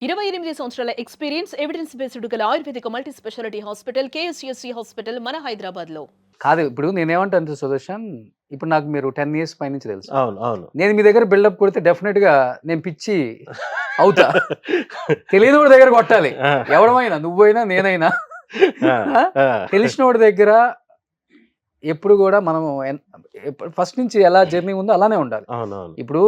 28 సంవత్సరాల experience, evidence based గల ayurvedic multi specialty hospital KSUSC hospital మన హైదరాబాద్‌లో. కాదు. ఇప్పుడు నేనేమంటాను సుదర్శన్, ఇప్పుడు నాకు మీరు 10 ఇయర్స్ పైనుంచి తెలుసు. అవును. అవును. నేను మీ దగ్గర బిల్డప్ కొడితే డెఫినిట్‌గా నేను పిచ్చి అవుతా. తెలియనోడి దగ్గర కొట్టాలి. ఆ! ఎవడమైనా నువ్వైనా, నేనైనా. ఆ! ఆ! ఆ! తెలిసినోడి దగ్గర ఎప్పుడు గూడా మనం ఫస్ట్ నుంచి ఎలా జర్నీ ఉందో అలానే ఉండాలి. అవునవును. ఇప్పుడు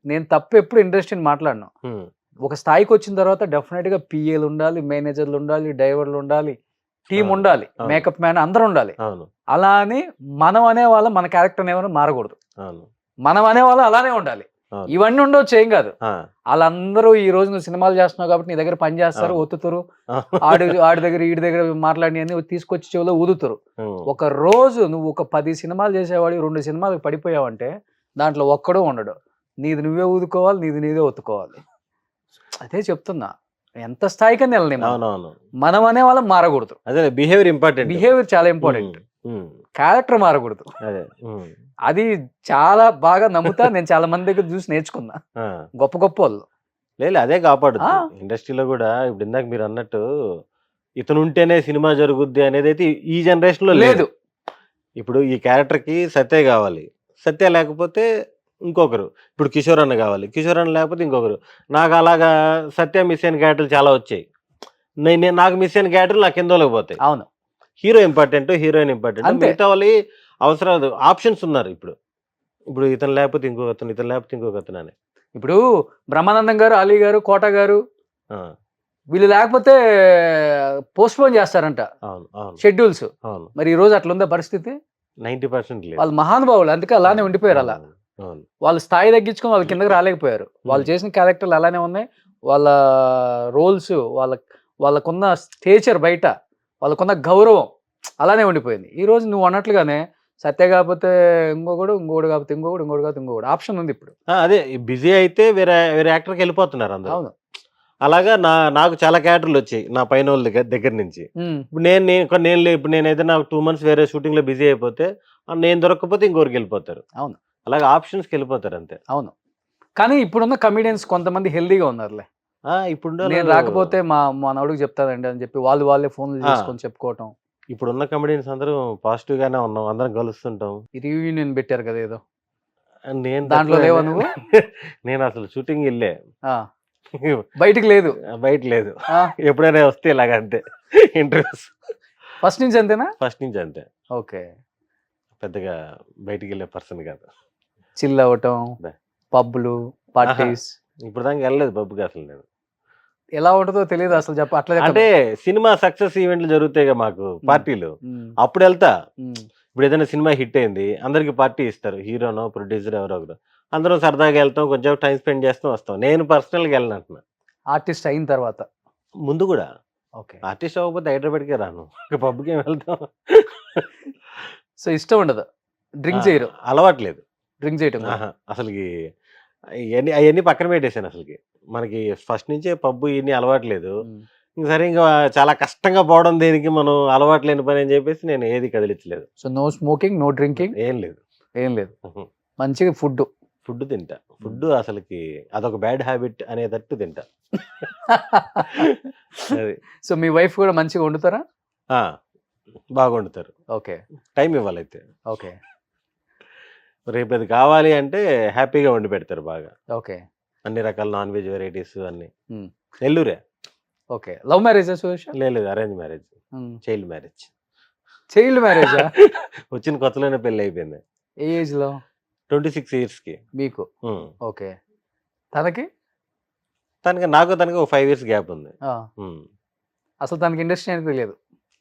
నేను తప్పు ఎప్పుడు ఇండస్ట్రీని మాట్లాడను. హ్మ్. ఒక స్థాయికొచ్చిన తర్వాత డెఫినిట్‌గా పీఏలుండాలి, మేనేజర్‌లుండాలి, డ్రైవర్‌లుండాలి, టీమ్ అవును. ఉండాలి, అవును. మేకప్ మ్యాన్ అందరూ ఉండాలి. అవును. అలా అని మనం అనేవాళ్ళం మన క్యారెక్టర్‌ని ఎవరు మారకూడదు. అవును. మనం అనేవాళ్ళం అలానే ఉండాలి. అవును. ఇవన్నీ ఉండొచ్చు ఏం గాదు. ఆ! ఆళ్ళందరూ ఈ రోజు నువ్వు సినిమాలు చేస్తున్నావు కాబట్టి నీ దగ్గర పని చేస్తారు, అవును. ఒత్తుతురు. ఆడి అవును. ఆడి దగ్గర, ఈడి దగ్గర మాట్లాడినయన్నీ తీసుకొచ్చి చెవిలో ఊదుతురు. హ్మ్. ఒక రోజు నువ్వు ఒక 10 సినిమాలు చేసేవాడివి 2 సినిమాలకు పడిపోయావంటే దాంట్లో ఒక్కడు ఉండడు. నీది నువ్వే ఊదుకోవాలి, నీది నీదే ఒత్తుకోవాలి. అదే చెప్తున్నా. ఎంత స్థాయికైనా ఎళ్ళని మనం. అవునవును. మనం అనేవాళ్ళం మారకూడదు. అదే బిహేవియర్ ఇంపార్టెంట్. బిహేవియర్ చాలా హ్మ్. ఇంపార్టెంట్. హ్మ్. క్యారెక్టర్ మారకూడదు. అదే. హ్మ్. అది చాలా బాగా నమ్ముతా. నేను చాలా మంది దగ్గర చూసి నేర్చుకున్నా. ఆ! గొప్ప గొప్పోళ్ళు. అదే ఆ! కాపాడుద్ది. ఇండస్ట్రీలో గూడా ఇప్పుడు ఇందాక మీరన్నట్టు ఇతనుంటేనే సినిమా జరుగుద్ది అనేదైతే ఈ జనరేషన్‌లో లేదు. లేదు. ఇప్పుడు ఈ క్యారెక్టర్‌కి సత్య గావాలి. సత్య లేకపోతే ఇంకొకరు. ఇప్పుడు కిషోర్ అన్న గావాలి. కిషోర్ అన్న లేకపోతే ఇంకొకరు. నాకలాగా సత్య మిస్ అయిన క్యారెక్టర్‌లు చాలా వచ్చాయి. నాకు మిస్ అయిన క్యారెక్టర్‌లు నా కిందోళ్ళకి పోతాయి. అవును. Hero important, heroine important. అంతే. మిగతా వాళ్ళయి అవసరాలు ఆప్షన్స్ ఉన్నారు ఇప్పుడు. ఇప్పుడు ఇతను లేకపోతే ఇంకొకతను, ఇతను లేకపోతే ఇంకొకతనని. ఇప్పుడు బ్రహ్మానందం గారు, అలీ గారు, కోట గారు ఆ! వీళ్ళు లేకపోతే పోస్ట్‌పోన్ చేస్తారంట అవును. అవును. షెడ్యూల్స్. అవును. మరి ఈ రోజు అట్లుందా పరిస్థితి? 90% లేదు. వాళ్ళు మహానుభావులు. అందుకే అలానే అవును. ఉండిపోయారు అలా. అవునవును. అవును. వాళ్ళు స్థాయి తగ్గించుకొని వాళ్ళు కిందకి రాలేకపోయారు. వాళ్ళు హ్మ్. చేసిన క్యారెక్టర్‌లు అలానే ఉన్నాయి. వాళ్ళ రోల్స్ వాళ్ళకున్న స్టేచర్ బయట, వాళ్ళకున్న గౌరవం అలానే ఉండిపోయింది. ఈరోజు నువ్వు అన్నట్లుగానే సత్య కాకపోతే ఇంకొకడు, ఇంకొకడు కాకపోతే ఇంకొకడు, ఇంకొకడు కాకపోతే ఇంకొకడు ఆప్షన్ ఉంది ఇప్పుడు. అదే బిజీ అయితే వేరే వేరే యాక్టర్‌కెళ్ళిపోతున్నారు అందరూ. అవును. అలాగా నాకు చాలా క్యారెక్టర్‌లొచ్చాయి. నా పైనోళ్ళ దగ్గర నుంచి. హ్మ్. ఇప్పుడు నేను నేను కొన్ని నేను ఇప్పుడు నేనేదైనా 2 మంత్స్ వేరే షూటింగ్‌లో బిజీ అయిపోతే నేను దొరక్కపోతే ఇంకొకరికెళ్ళిపోతారు. అవును. అలాగే ఆప్షన్స్‌కెళ్ళిపోతారంతే. అవును. కానీ ఇప్పుడున్న కమెడియన్స్ కొంతమంది హెల్తీగా ఉన్నారులే. నేను ఇప్పుడున్నోళ్ళు రాకపోతే మనోడికి చెప్తానండి అని చెప్పి వాళ్ళే ఫోన్‌లు ఆ! చేసుకొని చెప్పుకోవటం. ఇప్పుడున్న కమెడియన్స్ అందరూ పాజిటివ్‌గానే ఉన్నాం. అందరం కలుస్తుంటాం. ఈ రీయూనియన్ పెట్టారు కదా ఏదో. నేను దాంట్లో లేవా తక్కువేనే. నువ్వు? నేనసలు షూటింగెళ్ళే. ఆ! బయటికి లేదు. బయట లేదు. ఆ! ఎప్పుడైనా వస్తే ఇలాగంతే ఇంటర్వ్యూస్. ఫస్ట్ నుంచి అంతేనా? ఫస్ట్ నుంచి అంతే. ఓకే. పెద్దగా బయటికెళ్ళే పర్సన్ కాదు. చిల్ అవ్వటం, బా పబ్బులు, ఆహా! పార్టీస్ ఇప్పటిదాకా ఎళ్ళలేదు పబ్‌కి అసలు నేను. ఎలా ఉంటదో తెలీదు అసలు అట్లా అంటే చెప్పను. సినిమా సక్సెస్ ఈవెంట్‌లు జరుగుతాయిగా మాకు హ్మ్. పార్టీలు. హ్మ్. అప్పుడెళ్తా. హ్మ్. ఇప్పుడేదైనా సినిమా హిట్ అయింది. అందరికి పార్టీ ఇస్తారు. హీరోనో, ప్రొడ్యూసర్ ఎవరో ఒకరు. అందరం సరదాగా ఎళ్తాం. కొంచెం టైమ్ స్పెండ్ చేస్తాం, వస్తాం. నేను పర్సనల్‌గా ఎళ్ళనంటున్నా. ఆర్టిస్ట్ అయిన తర్వాత. ముందు గూడా. ఓకే. ఆర్టిస్ట్ అవ్వకపోతే హైదరాబాద్‌కే రాను. ఇక పబ్‌కేం వెళ్తాం. సో, ఇష్టం ఉండదు. ఆ! డ్రింక్ చేయరు. అలవాటు లేదు. డ్రింక్ చేయటం కూడా. ఆహా! అసలకి అయన్నీ పక్కన పెట్టేసానసలకి. మనకి ఫస్ట్ నుంచే పబ్బు ఇయన్నీ అలవాటు లేదు. హ్మ్. ఇంక సరే ఇంక చాలా కష్టంగా పోవడం దేనికి మనం అలవాటు లేని పని అని చెప్పేసి నేను ఏది కదిలిచ్చలేదు. So, no smoking, no drinking ఏం లేదు. ఏం లేదు. హుహు. మంచిగా ఫుడ్డు. ఫుడ్ తింటా. హ్మ్. ఫుడ్డు అసలకి అదొక బ్యాడ్ హాబిట్ అనేటట్టు తింటా. అది. సో, మీ వైఫ్ కూడా మంచిగా వండుతారా? ఆ! బాగా వండుతారు. ఓకే. టైమ్ ఇవ్వాలయితే. ఓకే. రేపది కావాలి అంటే హ్యాపీగా వండి పెడతారు బాగా. ఓకే. అన్ని రకాల నాన్ వెజ్ వెరైటీస్ అన్నీ. హ్మ్. నెల్లూరే. ఓకే. లవ్ మ్యారేజా సురేష్? లేదు అరేంజ్ మ్యారేజ్. హ్మ్. Child marriage. చైల్డ్ మ్యారేజా? వచ్చిన కొత్తలోనే పెళ్లయిపోయింది. ఏ ఏజ్‌లో? 26 ఇయర్స్‌కి. మీకు. హ్మ్. ఓకే. తనకి? తనకి ఒక 5 ఇయర్స్ గ్యాప్ ఉంది. ఆ! హ్మ్. అసలు తనకి ఇండస్ట్రీ అనేది తెలియదు.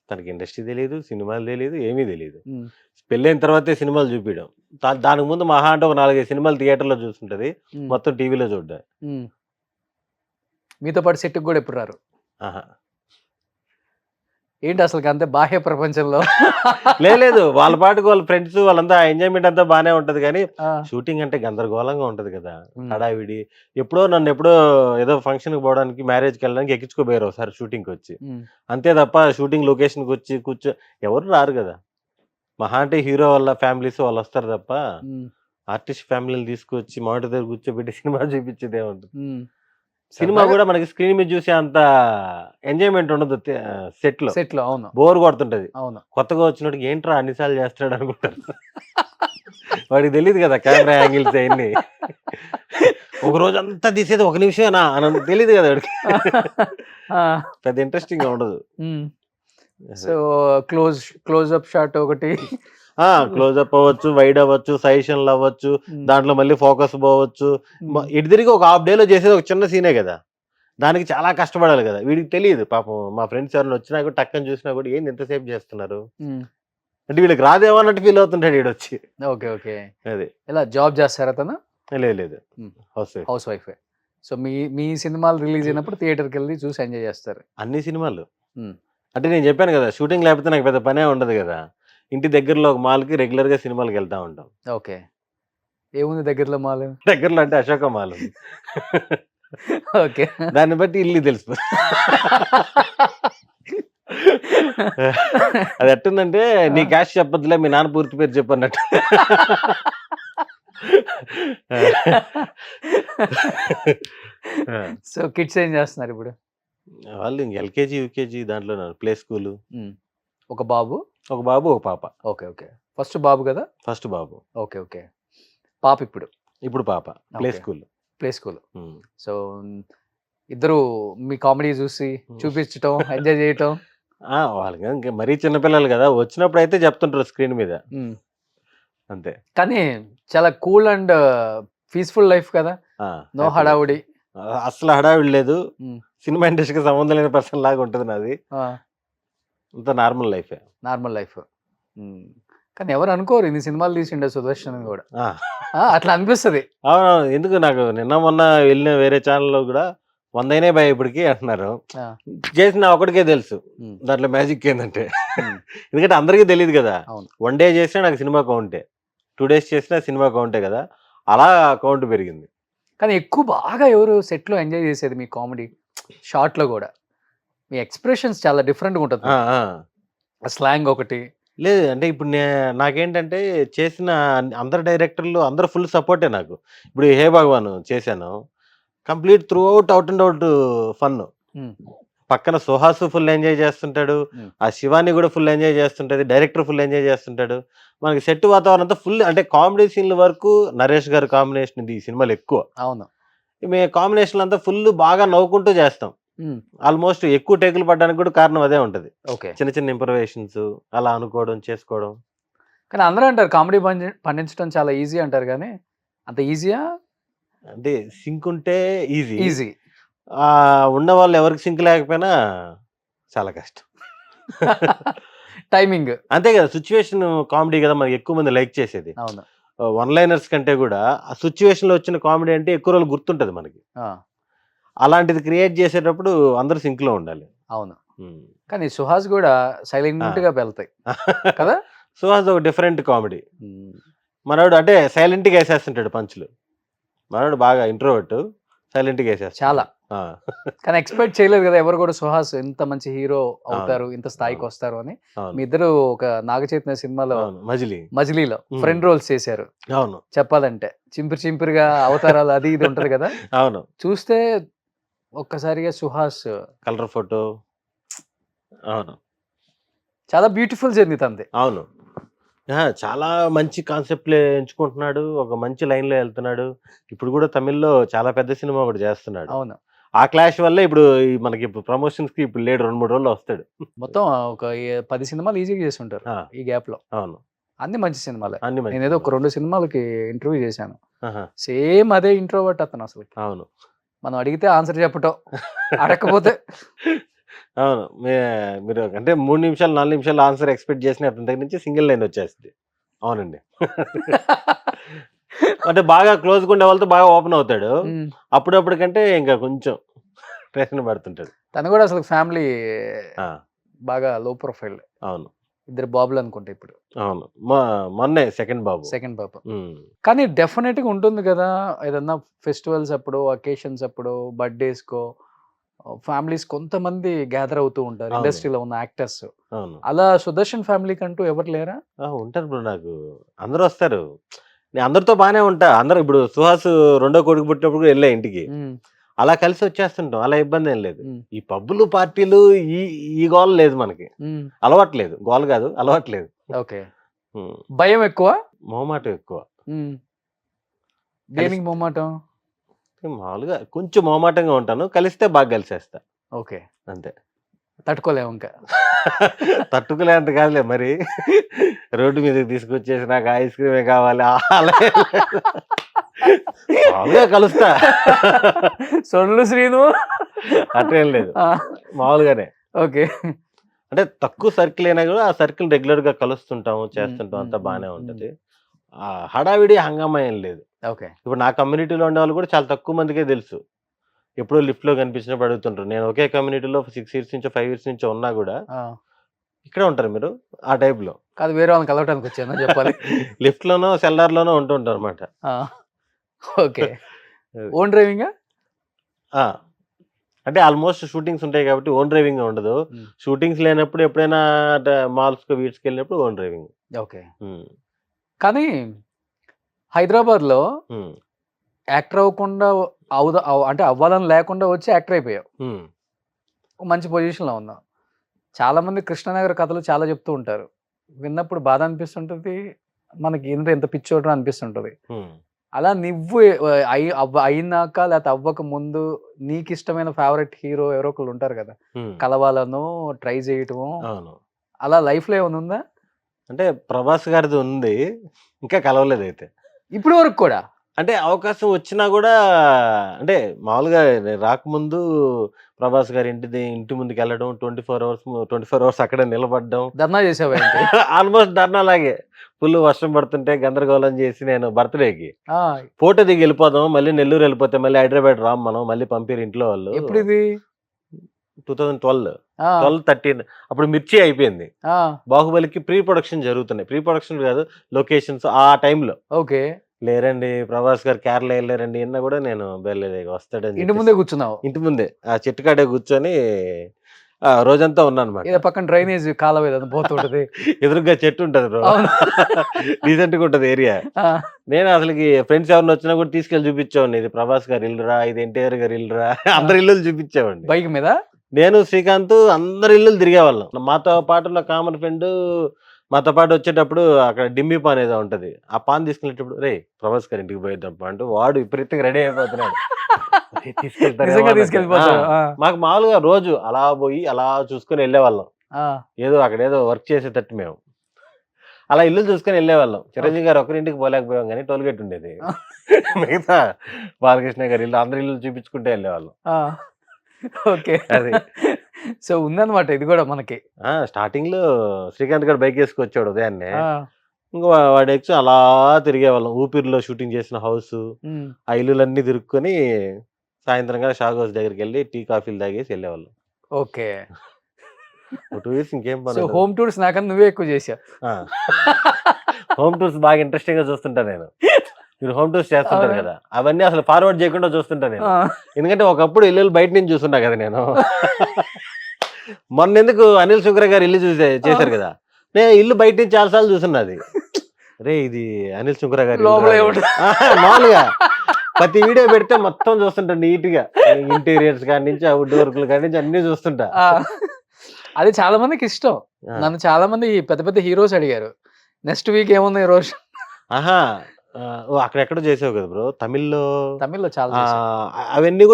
తనకి ఇండస్ట్రీ తెలీదు, సినిమాలు తెలీదు, ఏమీ తెలీదు. హ్మ్. పెళ్లయిన తర్వాతే సినిమాలు చూపియడం. దానికి ముందు మహా అంటే ఒక 4, 5 సినిమాలు థియేటర్‌లో చూసుంటది. హ్మ్. మొత్తం టీవీలో చూడ్డం. హ్మ్. మీతో పాటు సెట్‌కి గూడా ఎప్పుడు రారు. ఆహా! ఏంటి అసలుకి అంతే బాహ్య ప్రపంచంలో? లేదు. వాళ్ళ పాటుకు వాళ్ళ ఫ్రెండ్స్ వాళ్ళంతా ఎంజాయ్‌మెంట్ అంతా బానే ఉంటది గానీ, ఆ! షూటింగ్ అంటే గందరగోళంగా ఉంటది కదా! హ్మ్. హడావిడి. నన్నెప్పుడో ఏదో ఫంక్షన్‌కి పోవడానికి, మ్యారేజ్‌కెళ్ళడానికి ఎక్కించుకోపోయారు ఒకసారి షూటింగ్‌కొచ్చి. హ్మ్. అంతే తప్ప షూటింగ్ లొకేషన్‌కొచ్చి ఎవరు రారు గదా! మహా అంటే హీరో వాళ్ళ ఫ్యామిలీస్ వాళ్ళొస్తారు తప్ప, హ్మ్. ఆర్టిస్ట్ ఫ్యామిలీ‌ని తీసుకొచ్చి మానిటర్ దగ్గర కూర్చోబెట్టి సినిమా చూపించేదేముంటది. హ్మ్. సినిమా కూడా మనకి స్క్రీన్ మీద చూసే అంత ఎంజాయ్మెంట్ ఉండదు సెట్ లో. సెట్ లో. అవును బోర్ కొడుతుంటది. అవును. కొత్తగా వచ్చినోడికి ఏంట్రా అన్నిసార్లు చేస్తాడు అనుకుంటారు. వాడికి తెలియదు కదా కెమెరా యాంగిల్స్ అవన్నీ. ఒక రోజు అంతా తీసేది 1 నిమిషమేనా అని తెలియదు కదా వాడికి. పెద్ద ఇంట్రెస్టింగ్ గా ఉండదు. సో క్లోజ్అప్ షాట్ ఒకటి. క్లోజ్అప్ అవ్వచ్చు, వైడ్ అవ్వచ్చు, సజెషన్లు అవ్వచ్చు, దాంట్లో మళ్ళీ ఫోకస్ పోవచ్చు. ఇటు తిరిగి ఒక హాఫ్ డేలో చేసేది ఒక చిన్న సీనే కదా, దానికి చాలా కష్టపడాలి కదా. వీడికి తెలియదు పాపం. మా ఫ్రెండ్స్ ఎవరైనా వచ్చినా కూడా టక్కని చూసినా కూడా ఏంది ఎంతసేపు చేస్తున్నారు అంటే వీళ్ళకి రాదేమో అన్నట్టు ఫీల్ అవుతుంటాడు వీడు వచ్చి. Okay okay. అది ఇలా జాబ్ చేస్తారా తను? లేదు, హౌస్ వైఫ్. సో మీ సినిమాలు రిలీజ్ అయినప్పుడు థియేటర్కి వెళ్ళి చూసి ఎంజాయ్ చేస్తారు అన్ని సినిమాలు. అంటే నేను చెప్పాను కదా, షూటింగ్ లేకపోతే నాకు పెద్ద పనే ఉండదు కదా. ఇంటి దగ్గరలో ఒక మాల్కి రెగ్యులర్ గా సినిమాలకు వెళ్తా ఉంటాం. ఓకే. ఏముంది దగ్గరలో మాల్? దగ్గరలో అంటే అశోక మాల్ ఉంది. ఓకే. దాన్ని బట్టి ఇల్లు తెలుసు. అది ఎట్టుందంటే నీ క్యాష్ చెప్పొద్దులే, మీ నాన్న పూర్తి పేరు చెప్పన్నట్టు. సో కిడ్స్ ఏం చేస్తున్నారు ఇప్పుడు? వాళ్ళు ఇంక ఎల్కేజీ యూకేజీ దాంట్లో ప్లే స్కూల్. ఒక బాబు ఒక బాబు ఒక పాప. Okay okay. ఫస్ట్ బాబు కదా? First okay. ఓకే ఓకే. పాప ఇప్పుడు పాప ప్లే స్కూల్. సో ఇద్దరు మీ కామెడీ చూసి చూపించటం ఎంజాయ్ చేయటం. వాళ్ళకి ఇంకా మరీ చిన్నపిల్లలు కదా, వచ్చినప్పుడు అయితే చెప్తుంటారు స్క్రీన్ మీద అంతే. కానీ చాలా కూల్ అండ్ పీస్ఫుల్ లైఫ్ కదా, నో హడావుడి. అసలు హడావిడి లేదు. సినిమా ఇండస్ట్రీకి సంబంధం లేని పర్సన్ లాగా ఉంటుంది నాది. అంత నార్మల్ లైఫ్. కానీ ఎవరు అనుకోరు ఇన్ని సినిమాలు తీసిండే సుదర్శన్ అని కూడా. అట్లా అనిపిస్తుంది. అవునవును. ఎందుకు నాకు నిన్న మొన్న వెళ్ళిన వేరే ఛానల్లో కూడా 100 అయినాయి భయ ఇప్పటికి అంటున్నారు. చేసిన ఒకటికే తెలుసు దాంట్లో మ్యాజిక్ ఏంటంటే, ఎందుకంటే అందరికీ తెలియదు కదా. 1 డే చేసినా నాకు సినిమా కౌంటే, 2 days చేసినా సినిమా కౌంటే కదా, అలా కౌంట్ పెరిగింది. కానీ ఎక్కువ బాగా ఎవరు సెట్లో ఎంజాయ్ చేసేది మీ కామెడీ షార్ట్లో కూడా? మీ ఎక్స్ప్రెషన్స్ చాలా డిఫరెంట్గా ఉంటుంది, స్లాంగ్ ఒకటి. లేదు అంటే ఇప్పుడు నాకేంటంటే చేసిన అందరు డైరెక్టర్లు అందరూ ఫుల్ సపోర్టే నాకు. ఇప్పుడు హే భగవాన్ చేశాను, complete throughout and out fun. పక్కన సుహాసు ఫుల్ ఎంజాయ్ చేస్తుంటాడు, ఆ శివాని కూడా ఫుల్ ఎంజాయ్ చేస్తుంటది, డైరెక్టర్ ఫుల్ ఎంజాయ్ చేస్తుంటాడు. మనకి సెట్ వాతావరణం అంతా ఫుల్. అంటే కామెడీ సీన్ల వరకు నరేష్ గారి కాంబినేషన్ ఇది ఈ సినిమాలు ఎక్కువ. అవును. మేము కాంబినేషన్ అంతా ఫుల్ బాగా నవ్వుకుంటూ చేస్తాం. ఆల్మోస్ట్ ఎక్కువ టేకులు పడడానికి కూడా కారణం అదే ఉంటది. చిన్న చిన్న ఇంప్రవేషన్స్ అలా అనుకోవడం చేసుకోవడం. కానీ అందరూ అంటారు కామెడీ పండించడం చాలా ఈజీ అంటారు, కానీ అంత ఈజీయా? అంటే సింక్ ఉంటే ఈజీ. ఉన్న వాళ్ళు ఎవరికి సింక్ లేకపోయినా చాలా కష్టం. టైమింగ్ అంతే కదా, సిచ్యువేషన్ కామెడీ కదా మనకి ఎక్కువ మంది లైక్ చేసేది. అవును. 1-liners కంటే కూడా ఆ సిచ్యువేషన్ లో వచ్చిన కామెడీ అంటే ఎక్కువ రోజులు గుర్తుంటది మనకి. అలాంటిది క్రియేట్ చేసేటప్పుడు అందరూ సింక్ లో ఉండాలి. అవును. కానీ సుహాస్ కూడా సైలెంట్ గా వెళ్తాయి కదా. సుహాస్ ఒక డిఫరెంట్ కామెడీ. మనోడు అంటే సైలెంట్ గా వేసేస్తుంటాడు పంచులు. మనోడు బాగా ఇంట్రోవర్ట్, సైలెంట్ గా వేసేస్తాడు చాలా. కానీ ఎక్స్పెక్ట్ చేయలేదు కదా ఎవరు కూడా సుహాస్ ఇంత మంచి హీరో అవుతారు, ఇంత స్థాయికి వస్తారు అని. మీ ఇద్దరు ఒక నాగచైతన్య సినిమాలో మజిలీలో ఫ్రెండ్ రోల్స్ చేశారు. అవును. చెప్పాలంటే చింపిరిగా అవతారాలు అది ఇది ఉంటది కదా. అవును. చూస్తే ఒక్కసారిగా సుహాస్ కలర్ ఫోటో. అవును. చాలా బ్యూటిఫుల్ జర్నీ తంది. అవును. చాలా మంచి కాన్సెప్ట్లే ఎంచుకుంటున్నాడు, ఒక మంచి లైన్ లో వెళ్తున్నాడు. ఇప్పుడు కూడా తమిళ్లో చాలా పెద్ద సినిమా ఒకటి చేస్తున్నాడు. అవును. ఆ క్లాష్ వల్ల ఇప్పుడు మనకి ప్రమోషన్స్ కి ఇప్పుడు లేడు, 2-3 రోజుల్లో వస్తాడు. మొత్తం ఒక 10 సినిమాలు ఈజీగా చేసి ఉంటారు ఈ గ్యాప్ లో. అవును. అన్ని మంచి సినిమాలే. అన్ని నేనేదో ఒక 2 సినిమాలకి ఇంటర్వ్యూ చేశాను, సేమ్ అదే ఇంట్రోవర్ట్ అతను అసలు. అవును. మనం అడిగితే ఆన్సర్ చెప్పటం, అడగకపోతే అవును. మీరు అంటే 3 నిమిషాలు 4 నిమిషాలు ఆన్సర్ ఎక్స్పెక్ట్ చేసిన అతని దగ్గర నుంచి సింగిల్ లైన్ వచ్చేస్తుంది. అవునండి. అంటే బాగా క్లోజ్ ఉండే వాళ్ళతో బాగా ఓపెన్ అవుతాడు. అప్పుడప్పుడు కంటే ఇంకా కొంచెం ప్రశ్న పడుతుంటాడు. తను కూడా అసలు ఫ్యామిలీ బాగా లో ప్రొఫైల్. అవును. 2 బాబులు అనుకుంటా ఇప్పుడు. అవును. మొన్నే సెకండ్ బాబు. కానీ డెఫినెట్ గా ఉంటుంది కదా, ఏదన్నా ఫెస్టివల్స్ అప్పుడు, అకేషన్స్ అప్పుడు, బర్త్డేస్ కో ఫ్యామిలీస్ కొంతమంది గ్యాదర్ అవుతూ ఉంటారు ఇండస్ట్రీలో ఉన్న యాక్టర్స్. అలా సుదర్శన్ ఫ్యామిలీకి అంటూ ఎవరు లేరా? ఉంటారు బ్రో. నాకు అందరూ వస్తారు, నేను అందరితో బాగానే ఉంటా. అందరూ ఇప్పుడు సుహాస్ 2వ కొడుకు పుట్టినప్పుడు కూడా వెళ్ళా ఇంటికి. అలా కలిసి వచ్చేస్తుంటాం. అలా ఇబ్బంది ఏం లేదు. ఉమ్, ఈ పబ్బులు, పార్టీలు ఈ ఈ గోల లేదు మనకి. ఉమ్, అలవాట్లేదు. గోల కాదు, అలవాట్లేదు. ఓకే. హ్మ్. భయం ఎక్కువ. మొహమాటం ఎక్కువ. ఉమ్, కలిసి దేనికి మొమ్మాటం? మామూలుగా కొంచెం మొహమాటంగా ఉంటాను. కలిస్తే బాగా కలిసేస్తా. ఓకే. అంతే. తట్టుకోలేము ఇంకా. తట్టుకునేంత కాదులే మరి. రోడ్డు మీదకి తీసుకొచ్చేసి నాకు ఐస్ క్రీమే కావాలి అలా ఏం లేదు. మామూలుగా కలుస్తా. సొల్లు శ్రీను. అట్లేం లేదు. ఆ, మామూలుగానే. ఓకే. అంటే తక్కువ సర్కిల్ అయినా కూడా ఆ సర్కిల్ రెగ్యులర్‌గా కలుస్తుంటాము, ఉమ్, చేస్తుంటాం. ఉమ్, అంతా ఉమ్, బానే ఉమ్, ఉంటది. హడావిడి, హంగామా ఏం లేదు. ఓకే. ఇప్పుడు నా కమ్యూనిటీలో ఉండేవాళ్ళు కూడా చాలా తక్కువ మందికే తెలుసు. ఎప్పుడో లిఫ్ట్‌లో కనిపించినప్పుడు అడుగుతుంటారు. నేను ఒకే కమ్యూనిటీలో 6 ఇయర్స్ నుంచో, 5 ఇయర్స్ నుంచో ఉన్నా గూడా, ఆ, "ఇక్కడే ఉంటారా మీరు?" ఆ టైప్‌లో. కాదు, వేరే వాళ్ళని కలవటానికి వచ్చాను చెప్పాలి. లిఫ్ట్‌లోనో, సెల్లార్‌లోనో ఉంటుంటారన్నమాట. ఆ, ఓకే. అది. ఓన్ డ్రైవింగా? ఆ! అంటే ఆల్మోస్ట్ షూటింగ్స్ ఉంటాయి కాబట్టి ఓన్ డ్రైవింగ్ ఉండదు. ఉమ్, షూటింగ్స్ లేనప్పుడు ఎప్పుడైనా మాల్స్‌కో వీటికెళ్ళినప్పుడు ఓన్ డ్రైవింగ్. ఓకే. హ్మ్. కానీ హైదరాబాద్లో హ్మ్. యాక్టర్ అవ్వకుండా అంటే అవ్వాలని లేకుండా వచ్చి యాక్టర్ అయిపోయావు. హ్మ్. ఒక మంచి పొజిషన్‌లో ఉన్నావు. చాలామంది కృష్ణనగర్ కథలు చాలా చెప్తూ ఉంటారు. విన్నప్పుడు బాధ అనిపిస్తుంటది. మనకి ఇంత పిచ్చోడ్రా అనిపిస్తుంటది. హ్మ్. అలా నువ్వు అయినాక లేకపోతే అవ్వక ముందు నీకిష్టమైన ఫేవరెట్ హీరో ఎవరో ఒకళ్ళు ఉంటారు కదా! హ్మ్. కలవాలనో, ట్రై చేయటమో అవును. అలా లైఫ్‌లో ఏమైనా ఉందా? అంటే 'ప్రభాస్' గారిది ఉంది. ఇంకా కలవలేదైతే. ఇప్పటి వరకు కూడా? అంటే అవకాశం వచ్చినా గూడా అంటే మామూలుగా నేను రాకముందు 'ప్రభాస్' గారి ఇంటి ముందుకెళ్ళడం 24 అవర్స్ అక్కడే నిలబడడం. ధర్నా చేసావా ఏంటి? ఆల్మోస్ట్ ధర్నాలాగే. ఫుల్ వర్షం పడుతుంటే గందరగోళం చేసి నేను బర్త్‌డేకి ఆ, ఫోటో దిగి ఎళ్ళిపోదాం. మళ్ళీ నెల్లూరు ఎళ్ళిపోతే మళ్ళీ హైదరాబాద్ రాము మనం. మళ్ళీ పంపియరు ఇంట్లో వాళ్ళు. ఎప్పుడిది? 2012, ఆ, 12, 13 అప్పుడు 'మిర్చి' అయిపోయింది. ఆ, 'బాహుబలికి' ప్రీ ప్రొడక్షన్ జరుగుతున్నాయి. ప్రీ ప్రొడక్షన్ కాదు, లొకేషన్స్ ఆ టైంలో. ఓకే. లేరండి 'ప్రభాస్' గారు కేరళ ఎళ్లారండి అన్నా గూడా నేను బెల్లే వస్తాడని ఇంటి జెప్పేసి ముందే కూర్చున్నావు. ఇంటి ముందే ఆ చెట్టు కాడే కూర్చొని రోజంతా ఉన్నానన్నమాట. ఏదో పక్కన డ్రైనేజ్ కాలవ ఏదైనా పోతుంటది. ఎదురుగ్గా చెట్టు ఉంటది బ్రో. అవును. డీసెంట్‌గా ఉంటది ఏరియా. ఆ, నేను అసలకి ఫ్రెండ్స్ ఎవరైనా వచ్చినా కూడా తీసుకెళ్ళి చూపించేవాడిని. ఇది 'ప్రభాస్' గారి ఇల్లురా, ఇది 'ఎన్టీఆర్' గారి ఇల్లురా ఆ. అందరి ఇల్లులు చూపించేవాడిని. బైక్ మీద? నేను, శ్రీకాంత్ అందరి ఇల్లులు తిరిగేవాళ్ళం. మాతో పాటు నా కామన్ ఫ్రెండు మాతో పాటు వచ్చేటప్పుడు అక్కడ డిమ్మీ పాన్ ఏదో ఉంటది. ఆ పాన్ తీసుకెళ్ళేటప్పుడు "రేయ్! 'ప్రభాస్' గారి ఇంటికి పోయేద్దాంపా" అంటూ వాడు విపరీతంగా రెడీ అయిపోతున్నాడు. "ఒరేయ్! తీసుకెళ్తారేమో" నిజంగా అన్నట్టు. తీసుకెళ్ళిపోతారు. ఆ, మాకు మామూలుగా రోజు అలా పోయి అలా చూసుకొని ఎళ్ళేవాళ్ళం. ఆ, ఏదో అక్కడేదో వర్క్ చేసేటట్టు మేము. అలా ఇల్లులు చూసుకొని ఎళ్ళేవాళ్ళం. ఓకే. చిరంజీవి గారు ఒక్కరింటికి పోలేకపోయాం గానీ టోల్ గేట్ ఉండేది. మిగతా బాలకృష్ణ గారి ఇల్లు అందరి ఇల్లులు చూపించుకుంటూ ఎళ్ళేవాళ్ళం. ఆ, ఓకే. అది. సో, ఉందన్నమాట ఇది గూడా మనకి. స్టార్టింగ్‌లో శ్రీకాంత్ గారు బైకేసుకొచ్చాడు ఉదయాన్నే. ఆ, ఇంక వాడెక్కి అలా తిరిగేవాళ్ళం. ఊపిరిలో షూటింగ్ చేసిన హౌసు, హ్మ్. ఆ ఇల్లులన్నీ తిరుక్కొని సాయంత్రంగా షాగ్ హౌస్ దగ్గరికెళ్ళి టీ, కాఫీలు తాగేసి ఎళ్ళేవాళ్ళం. ఓకే. ఒక 2 ఇయర్స్ ఇంకేం సో, పనుండదు. హోమ్ టూర్స్ నాకన్నా నువ్వే ఎక్కువ చేశావు. ఆ! హోమ్ టూర్స్ బాగా ఇంట్రెస్టింగ్‌గా చూస్తుంటా నేను. మీరు హోమ్ టూర్స్ చేస్తుంటారు అవునా? కదా! అవన్నీ అసలు ఫార్వర్డ్ చేయకుండా చూస్తుంటా నేను. ఆ. ఎందుకంటే ఒకప్పుడు ఇల్లులు బయట నుంచి చూసున్నా కదా నేను. మొన్నెందుకు అనిల్ శుక్ర గారి ఇల్లు చేశారు కదా! నేను ఇల్లు బయట నుంచి చాలా సార్లు చూసున్నా అది. అరేయ్! ఇది అనిల్ శుక్ర గారి ఇల్లురా లోపల అని. ఏముంటది? మామూలుగా ప్రతి వీడియో పెడితే మొత్తం చూస్తుంటా నీట్‌గా. ఇంటీరియర్స్ కాడి నుంచి, వుడ్ వర్క్‌లు కాడి నుంచి అన్నీ చూస్తుంటా. ఆ, అది చాలా మందికిష్టం. ఆ! నన్ను చాలా మంది పెద్ద పెద్ద హీరోస్ అడిగారు. నెక్స్ట్ వీక్ ఏముంది రోషన్? ఆహా! ఓహ్! అక్కడెక్కడో చేసావు కదా బ్రో! తమిళ్‌లో తమిళ్‌లో చాలా చేశా. అవన్నీ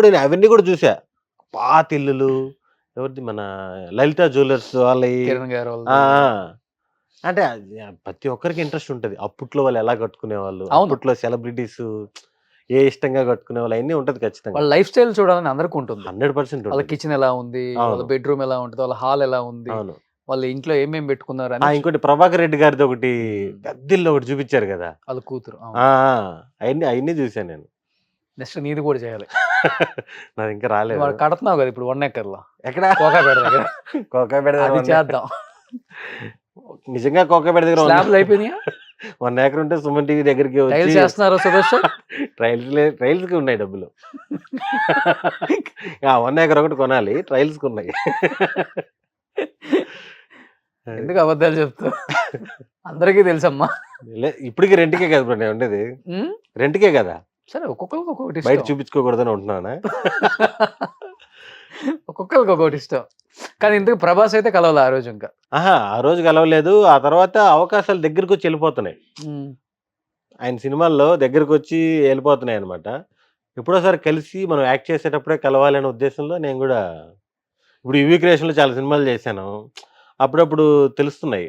కూడా చూసా. పాతిల్లులు ఎవరిది మన 'లలిత జ్యువెల్లర్స్' వాళ్ళయి. కిరణ్ గారు ఆ! వాళ్ళది. ఆ! అంటే అది ప్రతి ఒక్కరికి ఇంట్రెస్ట్ ఉంటది. అప్పట్లో వాళ్ళు ఎలా కట్టుకునేవాళ్ళు, అవును. అప్పట్లో సెలబ్రిటీస్ ఇష్టంగా కట్టుకునేవాళ్ళు అయన్నీ ఉంటది ఖచ్చితంగా. వాళ్ళ లైఫ్ స్టైల్ చూడాలని అందరికి ఉంటుంది. 100% వాళ్ళ ఉంటది. కిచెన్ ఎలా ఉంది? వాళ్ళ అవును. బెడ్‌రూమ్ ఎలా ఉంటది? వాళ్ళ హాల్ ఎలా ఉంది? అవును. వాళ్ళ ఇంట్లో ఏమేమి పెట్టుకున్నారు అని ఇంకోటి 'ప్రభాకర్ రెడ్డి' గారిది ఒకటి హ్మ్. పెద్దిల్లు ఒకటి చూపించారు కదా! వాళ్ళ కూతురు. అవును. ఆ! అయన్నీ చూసాను నేను. నెక్స్ట్ నీది కూడా చేయాలి. నాది ఇంకా నువ్వు రాలేదు. అక్కడ కడుతున్నావు కదా ఇప్పుడు 1 ఎకర్‌లో. ఎక్కడ? కోకాపేట దగ్గర. కోకాపేట అది చేద్దాం. నిజంగా కోకాపేట దగ్గర స్లాబ్‌లు అయిపోయినాయా? 1 ఎకర్ ఉంటే సుమన్ టీవీ దగ్గరికి వచ్చి టైల్స్ ఏస్తున్నారా సుభాష్? ట్రైల్స్‌కి ఉన్నాయి డబ్బులు. 1 ఎకర్ ఒకటి కొనాలి. ట్రైల్స్‌కి ఉన్నాయి. అది. ఎందుకు అబద్ధాలు చెప్తావు? అందరికీ తెలుసమ్మా. ఇప్పటికి రెంట్‌కే కదా బ్రో నేను ఉండేది. హ్మ్. రెంట్‌కే కదా! సరే ఒక్కొక్కరికి ఒక్కొక్కటి బయట ఇష్టం. చూపించుకోకూడదని ఉంటున్నానా? ఒక్కొక్కరికి ఒక్కొక్కటి ఇష్టం. కానీ ఇంతకు ప్రభాస్ అయితే కలవలే ఆ రోజు ఇంకా. ఆహా! ఆ రోజు కలవలేదు. ఆ తర్వాత అవకాశాలు దగ్గరకొచ్చి ఎళ్ళిపోతున్నాయి. హ్మ్. ఆయన సినిమాల్లో దగ్గరకొచ్చి ఎళ్ళిపోతున్నాయనమాట. ఎప్పుడోసారి కలిసి మనం యాక్ట్ చేసేటప్పుడే కలవాలనే ఉద్దేశంలో నేను గూడా ఇప్పుడు 'యువి క్రియేషన్‌లో' చాలా సినిమాలు చేశాను. అప్పుడప్పుడు తెలుస్తున్నాయి.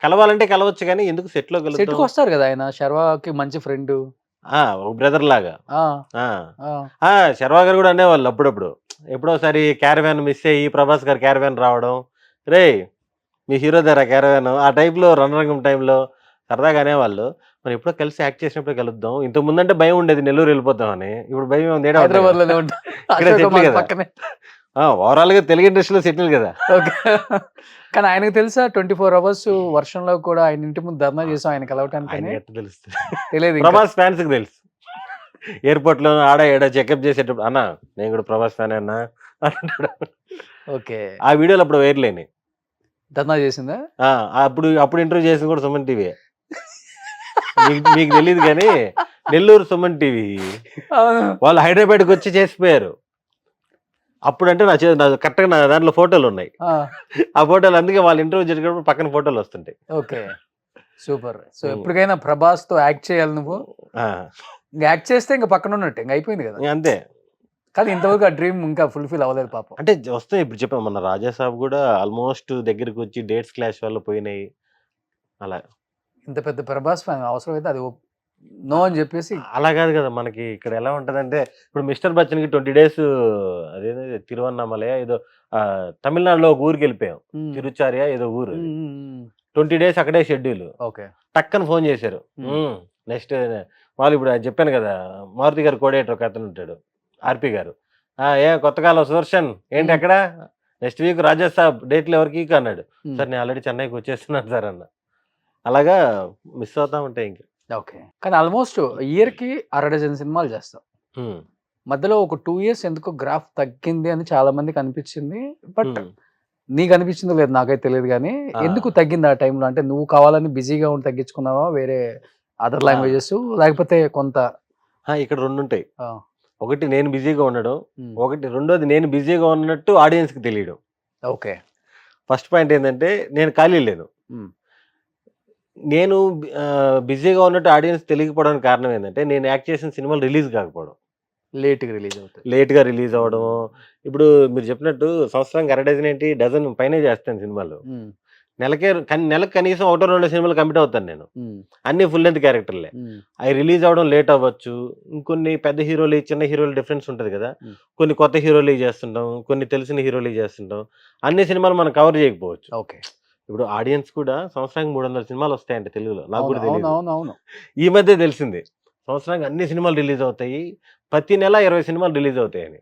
కలవాలంటే కలవచ్చు గానీ ఎందుకు సెట్‌లో కలుద్దాం? సెట్‌కొస్తారు గదా! ఆయన. శర్వాకి మంచి ఫ్రెండు. ఆ! ఒక బ్రదర్ లాగా. ఆ! ఆ! ఆ! ఆ! శర్వా గారు గూడా అనేవాళ్ళు అప్పుడప్పుడు. ఎప్పుడోసారి క్యారవాన్ మిస్ అయ్యి 'ప్రభాస్' గారి క్యారవాన్ రావడం. "రేయ్! మీ హీరోదేరా క్యారవాను" ఆ టైప్‌లో 'రణరంగం' టైంలో సరదాగా అనేవాళ్ళు. మనం ఎప్పుడో కలిసి యాక్ట్ చేసినప్పుడే కలుద్దాం. ఇంతకుముందంటే భయం ఉండేది నెల్లూరు ఎళ్ళిపోతామని. ఇప్పుడు భయం ఏముంది ఈడే ఉంటాం గదా! హైదరాబాద్‌లోనే ఉంటా. ఇక్కడే అశోక సెటిల్ మాల్ గదా! పక్కనే. ఆ! ఓవరాల్‌గా తెలుగు ఇండస్ట్రీలో సెటిల్ గదా! ఓకే. కానీ ఆయనకు తెలుసా 24 అవర్స్ వర్షంలో కూడా ఆయన ఇంటి ముందు ధర్నా చేసాం ఆయన కలవటానికని? ఆయనకెట్ట తెలుస్తది? తెలీదింకా. 'ప్రభాస్' ఫ్యాన్స్‌కి తెలుసు. ఎయిర్‌పోర్ట్‌లో ఆడ ఈడ చెకప్ చేసేటప్పుడు "అన్న నేను గూడా 'ప్రభాస్' ఫ్యానే అన్న" అంటాడు. ఓకే. ఆ వీడియోలు అప్పుడు వైరల్ అయినాయి. ధర్నా చేసిందా? ఆ! అప్పుడు ఇంటర్వ్యూ చేసింది కూడా సుమన్ టీవీయే. మీకు మీకు తెలీదు గానీ, నెల్లూరు సుమన్ టీవీ. అవును. వాళ్ళు హైదరాబాద్‌కొచ్చి చేసిపోయారు. అప్పుడంటే నా కరెక్ట్‌గా నా దాంట్లో ఫోటోలున్నాయి. ఆ! ఆ ఫోటోలు అందుకే వాళ్ళు ఇంటర్వ్యూ జరిగేటప్పుడు పక్కన ఫోటోలొస్తుంటాయి. ఓకే. సూపర్. సో, హ్మ్. ఎప్పటికైనా 'ప్రభాస్‌తో' యాక్ట్ చేయాలి నువ్వు. ఆ! ఇంక యాక్ట్ చేస్తే ఇంక పక్కనున్నట్టే. ఇంక అయిపోయింది గదా! ఇంగ అంతే. కానీ ఇంతవరకు ఆ డ్రీమ్ ఇంకా ఫుల్‌ఫిల్ అవ్వలేదు పాపం. అంటే వస్తాయి ఇప్పుడు చెప్పాను మొన్న 'రాజా సాబ్' గూడా ఆల్‌మోస్ట్ దగ్గరికొచ్చి డేట్స్ క్లాష్ వల్ల పోయినాయి. అలా. ఇంత పెద్ద 'ప్రభాస్' ఫ్యాన్ అవసరమైతే అది నో అని జెప్పేసి అలా గాదు గదా! మనకి ఇక్కడ ఎలా ఉంటదంటే, ఇప్పుడు 'మిస్టర్ బచ్చన్‌కి' 20 డేస్ అదేదో తిరువన్నామలయా ఏదో తమిళనాడులో ఒక ఊరికెళ్ళిపోయాం. హ్మ్. తిరుచార్య ఏదో ఊరు హ్మ్. అది. హ్మ్. హ్మ్. 20 డేస్ అక్కడే షెడ్యూలు. ఓకే. టక్కన ఫోను జేశారు. హ్మ్. హ్మ్. నెక్స్ట్ వాళ్ళు ఇప్పుడు అది చెప్పాను గదా! మారుతి గారి కోఆర్డినేటర్ ఒకతనుంటాడు. ఆర్‌పి గారు. "ఏం కొత్త కాలం సుదర్శన్ ఏంటి హ్మ్. ఎక్కడ? నెక్స్ట్ వీక్ రాజా సాబ్ డేట్లు ఎవరికీకు" అన్నాడు. హ్మ్. "సార్ నేను ఆల్రెడీ చెన్నైకి వచ్చేస్తున్నాను సార్" అన్నా. అలాగా మిస్ అవుతా ఉంటాయి ఇంక. ఓకే. కానీ ఆల్‌మోస్ట్ ఇయర్‌కి అర డజన్ సినిమాలు చేస్తావు. హ్మ్. మధ్యలో ఒక 2 ఇయర్స్ ఎందుకో గ్రాఫ్ తగ్గింది అని చాలా మందికి అనిపిచ్చింది. బట్ హ్మ్. నీకనిపిచ్చిందో లేదో నాకైతే తెలీదు గానీ, ఆ! ఎందుకు తగ్గింది ఆ టైంలో? అంటే నువ్వు కావాలని బిజీగా ఉండి తగ్గించుకున్నావా? వేరే అదర్ ఆ! లాంగ్వేజెస్ లేకపోతే కొంత ఇక్కడ రెండుంటాయి. ఆ! ఒకటి నేను బిజీగా ఉండడం. హ్మ్. రెండోది నేను బిజీగా ఉన్నట్టు ఆడియన్స్‌కి తెలియడం. ఓకే. ఫస్ట్ పాయింట్ ఏందంటే నేను ఖాళీ లేను. హ్మ్. నేను బిజీగా ఉన్నట్టు ఆడియన్స్ తెలియకపోవడానికి కారణం ఏందంటే, నేను యాక్ట్ చేసిన సినిమాలు రిలీజ్ కాకపోవడం. లేట్‌గా రిలీజ్ అవుతాయి. లేట్‌గా రిలీజ్ అవ్వడము. ఇప్పుడు మీరు చెప్పినట్టు సంవత్సరానికి అర డజన్ ఏంటి డజన్ పైనే చేస్తాను సినిమాలు. హ్మ్. నెలకు కనీసం ఒకటో, రెండో సినిమాలు కమిట్ అవుతాను నేను. హ్మ్. అన్నీ ఫుల్ లెంగ్త్ క్యారెక్టర్‌లే. హ్మ్. అయి రిలీజ్ అవ్వడం లేట్ అవ్వచ్చు. ఇంకొన్ని పెద్ద హీరోలు, చిన్న హీరోలు డిఫరెన్స్ ఉంటది కదా! హ్మ్. కొన్ని కొత్త హీరోలయి చేస్తుంటాం. కొన్ని తెలిసిన హీరోలయి చేస్తుంటాం. అన్ని సినిమాలు మనం కవర్ చేయకపోవచ్చు. ఓకే. ఇప్పుడు ఆడియన్స్ కూడా సంవత్సరానికి 300 సినిమాలొస్తాయంట తెలుగులో. నాకు అవును. కూడా తెలీదు. అవునవునవును. ఈ మధ్య తెలిసింది. సంవత్సరానికి అన్ని సినిమాలు రిలీజ్ అవుతాయి. ప్రతి నెల 20 సినిమాలు రిలీజ్ అవుతాయని.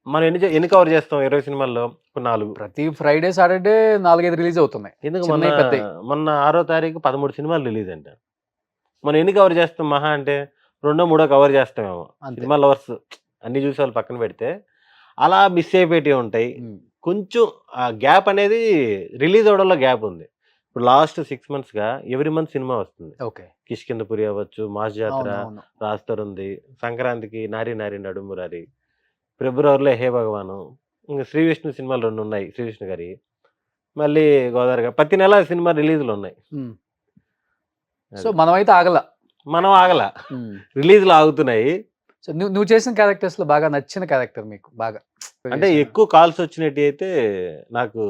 మనం ఎన్ని కవర్ చేస్తాం 20 సినిమాల్లో? ఒక 4. ప్రతి ఫ్రైడే, సాటర్‌డే 4, 5 రిలీజ్ అవుతున్నాయి. ఎందుకు చిన్నయి, పెద్దయి. మొన్న 6 తారీఖు 13 సినిమాలు రిలీజ్ అంట. మనం ఎన్ని కవర్ చేస్తాం మహా అంటే రెండో, మూడో కవర్ చేస్తామేమో. అంతే. సినిమా లవర్స్ అన్ని చూసేవాళ్ళు పక్కన పెడితే, అలా మిస్ అయిపోయేటివి ఉంటాయి. హ్మ్. కొంచెం ఆ గ్యాప్ అనేది రిలీజ్ అవ్వడంలో గ్యాప్ ఉంది. ఇప్పుడు లాస్ట్ 6 మంత్స్‌గా ఎవ్రీ మంత్ సినిమా వస్తుంది. ఓకే. 'కిష్కింధపురి' అవ్వచ్చు, 'మాస్ జాతర', అవునవును. 'రాజ్ తరుణ్‌ది', సంక్రాంతికి 'నారి నారి నడుమురారి', ఫిబ్రవరిలో 'హే భగవాను', ఇంక 'శ్రీ విష్ణు' సినిమాలు 2 ఉన్నాయి 'శ్రీ విష్ణు' గారియి. మళ్ళీ 'గోదావరి' గారి ప్రతి నెల సినిమా రిలీజ్‌లున్నాయి. హ్మ్. సో, అది. మనమైతే ఆగల. మనం ఆగల. హ్మ్. రిలీజ్‌లు ఆగుతున్నాయి. సో, నువ్వు చేసిన క్యారెక్టర్స్‌లో బాగా నచ్చిన క్యారెక్టర్ మీకు బాగా? అంటే చేశారా? ఎక్కువ కాల్స్ వచ్చినటియయితే నాకు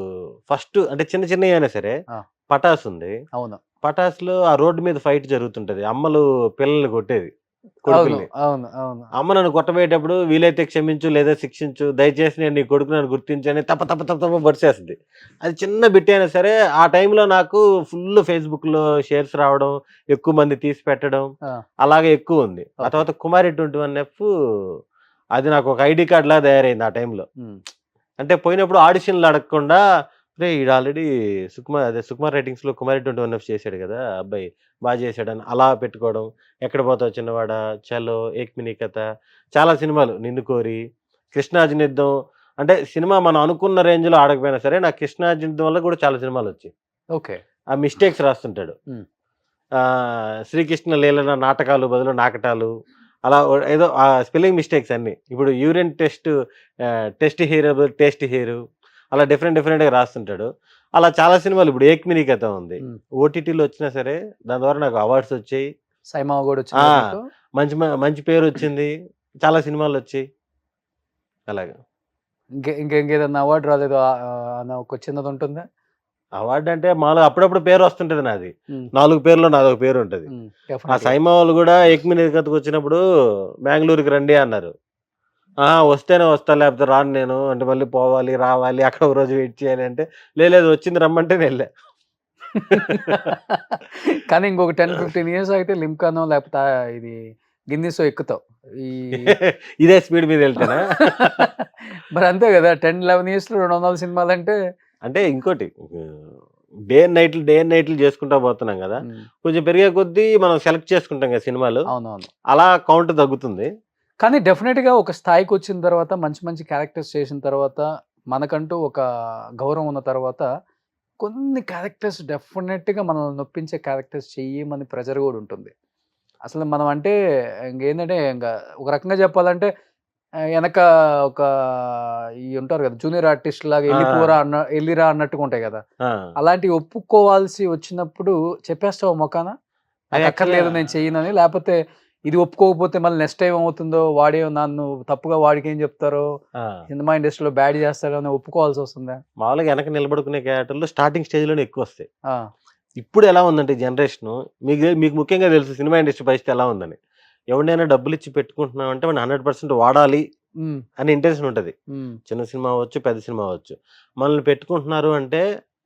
ఫస్ట్ అంటే చిన్న చిన్నయైనా సరే ఆ! 'పటాస్' ఉంది. అవును. 'పటాస్‌లో' ఆ రోడ్డు మీద ఫైట్ జరుగుతుంటది. అమ్మలు పిల్లల్ని కొట్టేది. అవును. కొడుకుల్ని. అవును. అవును. అమ్మ నన్ను కొట్టబోయేటప్పుడు వీలైతే క్షమించు లేదా శిక్షించు. దయచేసి నేను నీ కొడుకుని నన్ను గుర్తించని తప తప తప తప బడిసేస్తది. అది చిన్న బిట్ అయినా సరే ఆ టైంలో నాకు ఫుల్ ఫేస్‌బుక్‌లో షేర్స్ రావడం, ఎక్కువ మంది తీసి పెట్టడం ఆ! అలాగే ఎక్కువుంది. ఆ ఓకే. తర్వాత 'కుమారి 21ఎఫ్' అది నాకు ఒక ఐడీ కార్డ్‌లాగా తయారైంది ఆ టైంలో. హ్మ్. అంటే పోయినప్పుడు ఆడిషన్‌లు అడగకుండా "రేయ్! ఈడు ఆల్రెడీ సుకుమార్ రేటింగ్స్‌లో 'కుమారి 21ఎఫ్' చేసాడు గదా! ఆ అబ్బాయి చేసాడని" అలా పెట్టుకోవడం. 'ఎక్కడ పోతావు చిన్నవాడా', 'చలో', 'ఏక్ మినీ కథ' చాలా సినిమాలు 'నిన్ను కోరి', 'కృష్ణార్జున యుద్ధం' అంటే సినిమా మనం అనుకున్న రేంజ్‌లో ఆడకపోయినా సరే నాకు 'కృష్ణార్జున యుద్ధం' వల్ల కూడా చాలా సినిమాలొచ్చాయి. ఓకే. ఆ మిస్టేక్స్ రాస్తుంటాడు. హ్మ్. 'శ్రీకృష్ణ లీలన' నాటకాలు బదులు నాకటాలు అలా ఏదో ఆ స్పెల్లింగ్ మిస్టేక్స్ అన్ని. ఇప్పుడు యూరిన్ టెస్ట్ హీర్ అలా డిఫరెంట్‌గా రాస్తుంటాడు. అలా చాలా సినిమాలు ఇప్పుడు 'ఏక్ మినీ కథ' ఉంది. హ్మ్. ఓటీటీలో వచ్చినా సరే దాని ద్వారా నాకు అవార్డ్స్ వచ్చాయి. సైమావ గూడా ఆ! వచ్చిందా నీకు? మంచి పేరొచ్చింది. చాలా సినిమాలొచ్చాయి. అలాగా. ఇంకేదన్నా అవార్డ్ రాలేదో అని ఒక చిన్నదుంటుందా? అవార్డ్ అంటే మామూలుగా అప్పుడప్పుడు పేరొస్తుంటది నాది. హ్మ్. 4 పేర్లో నాదొక పేరుంటది. హ్మ్. ఆ డెఫినెట్‌గా. సైమా వాళ్ళు గూడా 'ఏక్ మినీ కథ'కొచ్చినప్పుడు బెంగుళూరుకి రండి అన్నారు. వస్తేనే వస్తా లేకపోతే రాను నేను. అంటే మళ్ళీ పోవాలి, రావాలి, అక్కడ ఒక రోజు వెయిట్ చేయాలి అంటే, లేదు వచ్చింది రమ్మంటే నేనెళ్ళా. కానీ ఇంకొక 10, 15 ఇయర్స్ ఆగితే లిమ్కానో లేకపోతే ఇది గిన్నిసో ఎక్కుతావు. ఈ ఇదే స్పీడ్ మీద ఎళ్తేనా? మరి అంతే గదా! 10, 11 ఇయర్స్‌లో 200 సినిమాలంటే అంటే ఇంకోటి డే అండ్ నైట్లు చేసుకుంటా పోతున్నాం గదా! హ్మ్. కొంచెం పెరిగే కొద్దీ మనం సెలెక్ట్ చేసుకుంటాం గదా సినిమాలు. అవునవును. అలా కౌంట్ తగ్గుతుంది. కానీ డెఫినిట్‌గా ఒక స్థాయికొచ్చిన తర్వాత మంచి మంచి క్యారెక్టర్స్ చేసిన తర్వాత మనకంటూ ఒక గౌరవం ఉన్న తర్వాత కొన్ని క్యారెక్టర్స్ డెఫినిట్‌గా మనల్ని నొప్పించే క్యారెక్టర్స్ చెయ్యమని ప్రెషర్ గూడా ఉంటుంది. అసలు మనం అంటే ఇంకేందంటే ఒక రకంగా చెప్పాలంటే ఎనక ఒక ఉంటారు గదా! జూనియర్ ఆర్టిస్ట్‌లాగా ఆ! ఎళ్ళిరా అన్నట్టుగా ఉంటాయి గదా! ఆ! అలాంటివి ఒప్పుకోవాల్సి వచ్చినప్పుడు చెప్పేస్తావా మొఖాన? అది యాక్చువల్‌గా నాకక్కర్లేదు నేను చెయ్యనని. లేపోతే ఇది ఒప్పుకోకపోతే మళ్ళీ నెక్స్ట్ టైమ్ ఏమవుతుందో నన్ను తప్పుగా వాడికేం జెప్తారో, ఆ! సినిమా ఇండస్ట్రీలో బ్యాడ్ జేస్తాడో అని ఒప్పుకోవాల్సొస్తుందా? మామూలుగా ఎనక నిలబడుకునే క్యారెక్టర్‌లు స్టార్టింగ్ స్టేజ్‌లోనే ఎక్కువొస్తాయి. ఆ! ఇప్పుడు ఎలా ఉందంటే జనరేషను మీకు ముఖ్యంగా తెలుసు సినిమా ఇండస్ట్రీ పరిస్థితి ఎలా ఉందని. ఎవడినైనా డబ్బులిచ్చి పెట్టుకుంటున్నామంటే వాడిని 100% వాడాలి హ్మ్. అనే ఇంటెన్షన్ ఉంటది. హ్మ్. చిన్న సినిమా అవ్వచ్చు, పెద్ద సినిమా అవ్వచ్చు. మనల్ని పెట్టుకుంటున్నారు అంటే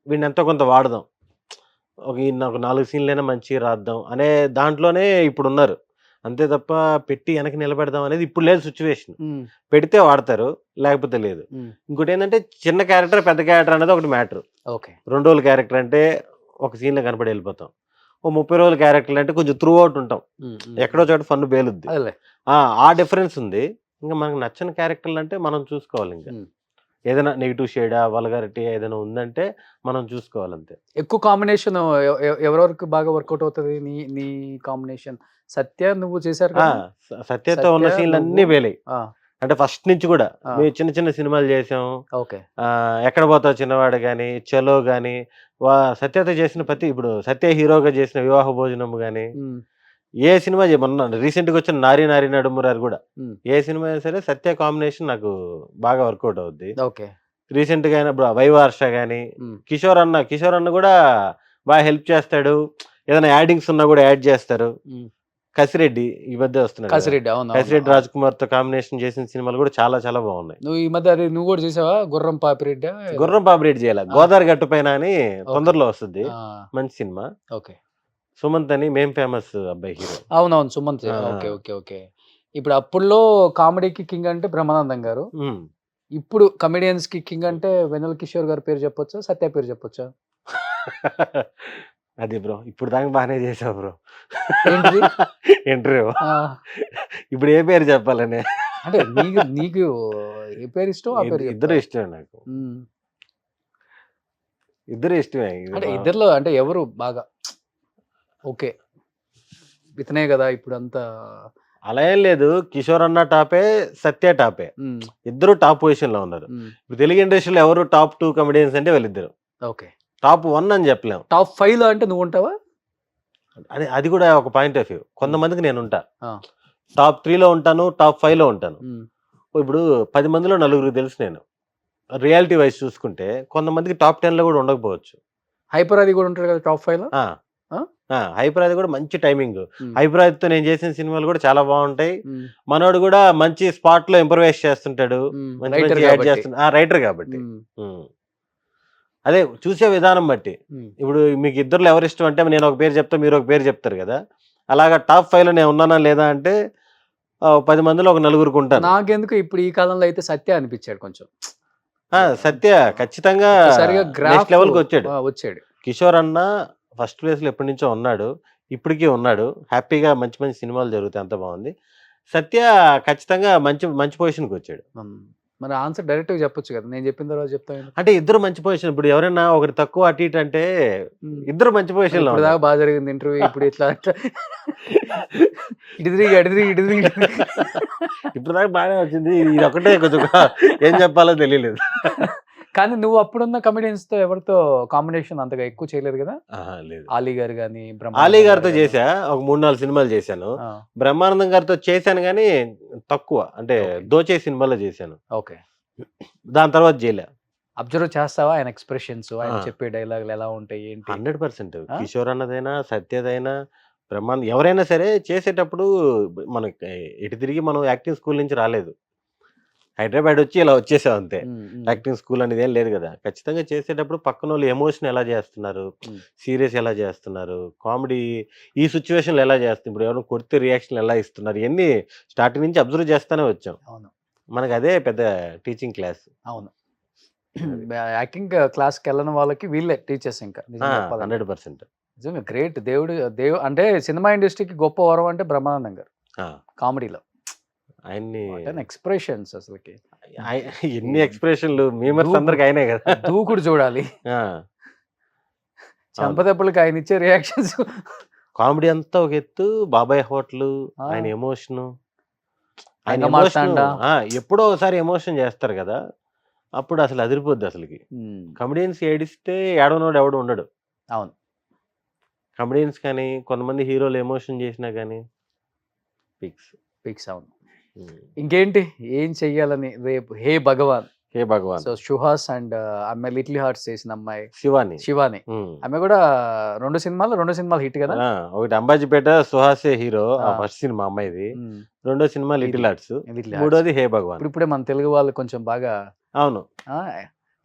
వీడిని ఎంతో కొంత వాడదాం. ఈయన ఒక 4 సీన్‌లైనా మంచిగా రాద్దాం అనే దాంట్లోనే ఇప్పుడున్నారు. అంతే తప్ప పెట్టి వెనక నిలబెడదాం అనేది ఇప్పుడు లేదు సిట్యుయేషన్. హ్మ్. పెడితే వాడతారు. లేకపోతే లేదు. హ్మ్. ఇంకోటేంటంటే చిన్న క్యారెక్టర్, పెద్ద క్యారెక్టర్ అనేది ఒకటి మ్యాటర్. ఓకే. 2 రోజుల క్యారెక్టర్ అంటే ఒక సీన్‌లో కనపడి ఎళ్ళిపోతాం. ఓ 30 రోజుల క్యారెక్టర్‌లు అంటే కొంచెం త్రూ ఔట్ ఉంటాం. హ్మ్. హ్మ్. ఎక్కడో హ్మ్. చోట ఫన్ పేలుద్ది. అదేలే. ఆ డిఫరెన్స్ ఉంది. ఇంక మనకు నచ్చని క్యారెక్టర్‌లంటే మనం చూసుకోవాలింక. హ్మ్. ఏదైనా నెగెటివ్ షేడా, వల్గారిటీ ఏదైనా ఉందంటే మనం చూసుకోవాలంతే. ఎక్కువ కాంబినేషను ఎవరెవరికి బాగా వర్కౌట్ అవుతది? నీ నీ కాంబినేషన్. 'సత్య' నువ్వు చేశారు ఆ! కదా! సత్యతో 'సత్య' ఉన్న నువ్వు సీన్‌లన్నీ పేలాయి. ఆ! అంటే ఫస్ట్ నుంచి గూడా. ఆ! మేము చిన్న చిన్న సినిమాలు చేసాం. ఓకే. 'ఎక్కడ పోతావు చిన్నవాడు' గాని, 'చలో' గాని, సత్యతో చేసిన ఇప్పుడు సత్య హీరోగా చేసిన 'వివాహ భోజనం' గాని, హ్మ్. ఏ సినిమా మొన్న రీసెంట్‌గా వచ్చిన 'నారి నారి నడుమురారి' గూడా. హ్మ్. ఏ సినిమా అయినా సరే సత్య కాంబినేషన్ నాకు బాగా వర్కౌట్ అవుద్ది. ఓకే. రీసెంట్‌గా అయిన ఇప్పుడు 'వైవార్ష' గాని, హ్మ్. 'కిషోర్ అన్న' గూడా బాగా హెల్ప్ చేస్తాడు. ఏదైనా యాడింగ్స్ ఉన్నా గూడా యాడ్ చేస్తారు. హ్మ్. 'కసిరెడ్డి' ఈ మధ్య వస్తున్నాడు గదా! 'కాసిరెడ్డి' అవునవును. 'కసిరెడ్డి అవును. రాజ్‌కుమార్‌తో' కాంబినేషన్ చేసిన సినిమాలు గూడా చాలా చాలా బాగున్నాయి. నువ్వు ఈ మధ్య అది నువ్వు గూడా చూసావా? 'గుర్రం పాపిరెడ్డా' ఏదో? 'గుర్రం పాపిరెడ్డి' జేయాల. ఆ! 'గోదారి గట్టు పైన' అని ఓకే. తొందరలో వస్తది. ఆ! మంచి సినిమా. ఓకే. 'సుమంత్' అని 'మేం ఫేమస్' అబ్బాయి హీరో. అవునవును. 'సుమంత్' ఆ! ఓకే. ఓకే. ఓకే. ఇప్పుడు అప్పుడులో కామెడీకి కింగ్ అంటే బ్రహ్మానందం గారు. హ్మ్. ఇప్పుడు కమెడియన్స్‌కి కింగ్ అంటే వెన్నెల కిషోర్ గారి పేరు చెప్పొచ్చా? సత్య పేరు చెప్పొచ్చా? అది బ్రో. ఇప్పుడు దాకా బానే చేసావు బ్రో. ఏంటిది? ఇంటర్వ్యూ. ఆ! ఇప్పుడు ఏ పేరు చెప్పాలని? అంటే నీకు నీకు ఏ పేరు ఇష్టమో ఆ పేరు ఇద్దరు చెప్తావా? ఇష్టమే నాకు. హ్మ్. ఇద్దరు ఇష్టమే. ఇది అంటే మా ఇద్దరిలో అంటే ఎవరు బాగా ఓకే. ఇతనే గదా! ఇప్పుడంతా అలా ఏం లేదు. 'కిషోర్' అన్న టాపే, 'సత్య' టాపే. హ్మ్. ఇద్దరు టాప్ పొజిషన్‌లో ఉన్నారు. హ్మ్. ఇప్పుడు తెలుగు ఇండస్ట్రీలో ఎవరు టాప్ 2 కమెడియన్స్ అంటే వీళ్ళిద్దరు. ఓకే. టాప్ 1 అని చెప్పలేం. టాప్ 5లో అంటే నువ్వుంటావా? అది కూడా ఒక పాయింట్ ఆఫ్ వ్యూ. హ్మ్. కొంతమందికి నేనుంటా. ఆ! టాప్ 3లో ఉంటాను. టాప్ 5లో ఉంటాను. హ్మ్. ఇప్పుడు 10 మందిలో నలుగురికి తెలుసు నేను. రియాలిటీ వైస్ చూసుకుంటే కొంతమందికి టాప్ 10లో కూడా ఉండకపోవచ్చు. 'హైపర్' అది గూడా ఉంటాడు గదా! టాప్ 5లో? ఆ! ఆ! ఆ! 'హైపరాది' కూడా మంచి టైమింగ్. హ్మ్. 'హైపరాదితో' నేను చేసిన సినిమాలు కూడా చాలా బావుంటాయి. హ్మ్. మనోడు కూడా మంచి స్పాట్‌లో ఇంప్రూవైజ్ చేస్తుంటాడు. హ్మ్. మంచి రైటర్ మంచిగా యాడ్ గాబట్టి. రైటర్ కాబట్టి. హ్మ్. హ్మ్. అదే చూసే విధానం బట్టి. హ్మ్. ఇప్పుడు మీకు ఇద్దరిలో ఎవరిష్టం అంటే నేను ఒక పేరు చెప్తా, మీరు ఒక పేరు చెప్తారు గదా! అలాగా టాప్ 5లో నేను ఉన్నానా లేదా అంటే 10 మందిలో ఒక నలుగురికుంటాను. నాకెందుకో ఇప్పుడు ఈ కాలంలో అయితే 'సత్య' అనిపిచ్చాడు కొంచెం. సత్య ఖచ్చితంగా ఒక్కసారిగా నెక్స్ట్ గ్రాఫ్ లెవెల్‌కొచ్చాడు. వచ్చాడు. 'కిషోర్' అన్న ఫస్ట్ ప్లేస్‌లో ఎప్పటినుంచో ఉన్నాడు. ఇప్పటికి ఉన్నాడు. హ్యాపీగా మంచి మంచి సినిమాలు జరుగుతాయి. అంతా బావుంది. 'సత్య' ఖచ్చితంగా మంచి మంచి పొజిషన్‌కొచ్చాడు. హ్మ్. మరి ఆన్సర్ డైరెక్ట్‌గా చెప్పొచ్చు కదా! నేను చెప్పిన తర్వాత చెప్తావేంటి? అంటే ఇద్దరు మంచి పొజిషన్. ఇప్పుడు ఎవరైనా ఒకటి తక్కువ అటు ఇటు అంటే హ్మ్. ఇద్దరు మంచి పొజిషన్‌లో ఇప్పుడు దాకా ఉన్నారు. బాగా జరిగింది ఇంటర్వ్యూ. ఇప్పుడు ఇట్లా ఇటు తిరిగి, అటు తిరిగి, ఇటు తిరిగి, ఇటు తిరిగి. ఇప్పటిదాకా బాగానే వచ్చింది. ఇదొక్కటే కొంచెం ఏం చెప్పాలో తెలియలేదు. కానీ నువ్వు అప్పుడున్న కమెడియన్స్‌తో ఎవరితో కాంబినేషన్ అంతగా ఎక్కువ చేయలేదు కదా? ఆహా! లేదు. ఆలీ గారు గాని, ఆలీ బ్రహ్మానందం గారితో గారు గాని. చేశా. ఒక 3, 4 సినిమాలు చేశాను. ఆ! బ్రహ్మానందం గారితో చేశాను గానీ తక్కువ. అంటే ఓకే. 'దోచేయ్' సినిమాలో చేశాను. ఓకే. దాని తర్వాత చేయలే. అబ్జర్వ్ చేస్తావా ఆయన ఎక్స్‌ప్రెషన్స్, ఆయన ఆ! చెప్పే డైలాగులు ఎలా ఉంటాయి? ఏంటి? 100% ఆ! కిషోర్ అన్నదైనా, సత్యదైనా, బ్రహ్మానందం ఎవరైనా సరే చేసేటప్పుడు మనకి ఎటు తిరిగి మనం యాక్టింగ్ స్కూల్ నుంచి రాలేదు. హైదరాబాద్ వచ్చి ఇలా వచ్చేసాం అంతే. హ్మ్. హ్మ్. యాక్టింగ్ స్కూల్ అనేది ఏం లేదు గదా! ఖచ్చితంగా చేసేటప్పుడు పక్కనోళ్ళు ఎమోషన్ ఎలా చేస్తున్నారు? హ్మ్. సీరియస్ ఎలా చేస్తున్నారు? కామెడీ ఈ సిట్యుయేషన్‌లో ఎలా చేస్తున్నారు? ఇప్పుడు ఎవరైనా కొడితే రియాక్షన్ ఎలా ఇస్తున్నారు? ఇయన్నీ స్టార్టింగ్ నుంచి అబ్జర్వ్ చేస్తానే వచ్చాం. అవును. మనకదే పెద్ద టీచింగ్ క్లాస్. అవును. అది. యాక్టింగ్ క్లాస్‌కెళ్ళని వాళ్ళకి వీళ్ళే టీచర్స్ ఇంకా నిజం ఆ! చెప్పాలంటే. 100%. నిజంగా గ్రేట్. అంటే సినిమా ఇండస్ట్రీకి గొప్ప వరం అంటే బ్రహ్మానందం గారు. ఆ! కామెడీలో. ఆయన్ని వాట్ ఎన్ ఎక్స్‌ప్రెషన్స్ అసలకి. ఆయ ఈ ఎన్ని ఎక్స్‌ప్రెషన్‌లు మీమర్స్ దూకుడు అందరికి ఆయనే గదా! దూకుడు చూడాలి. ఆ! చెంప అవును. దెబ్బలకి ఆయన ఇచ్చే రియాక్షన్స్. కామెడీ అంతా ఒక ఎత్తు. 'బాబాయ్ హోటలు' ఆ! ఆయన ఎమోషను. ఆయన హంగ ఎమోషను మార్తాండా. ఆ! ఎప్పుడో ఒకసారి ఎమోషన్ చేస్తారు గదా! అప్పుడు అసలు అదిరిపోద్ది అసలకి. హ్మ్. కమెడియన్స్ ఏడిస్తే ఏడవనోడు ఎవడు ఉండడు. అవును. కమెడియన్స్ కానీ, కొంతమంది హీరోలు ఎమోషన్ చేసినా గానీ ఫిక్స్. ఫిక్స్ అవును. హ్మ్. ఇంకేంటి? ఏం చెయ్యాలని రేపు 'హే భగవాన్'. హే భగవాన్! సో 'సుహాస్' అండ్ ఆమె 'లిటిల్ హార్ట్స్' చేసిన అమ్మాయి 'శివాని'. 'శివాని'. హ్మ్. ఆమె కూడా 2 సినిమాలు హిట్ కదా? ఆ! ఒకటి 'అంబాజీపేట' సుహాసే హీరో. ఆ ఆ! ఫస్ట్ సినిమా అమ్మాయిది. హ్మ్. రెండో సినిమా ఇది 'లిటిల్ హార్ట్స్'. 'Little hearts'. మూడోది 'హే భగవాన్'. ఇప్పుడిప్పుడే మన తెలుగు వాళ్ళు కొంచెం బాగా అవును. ఆ!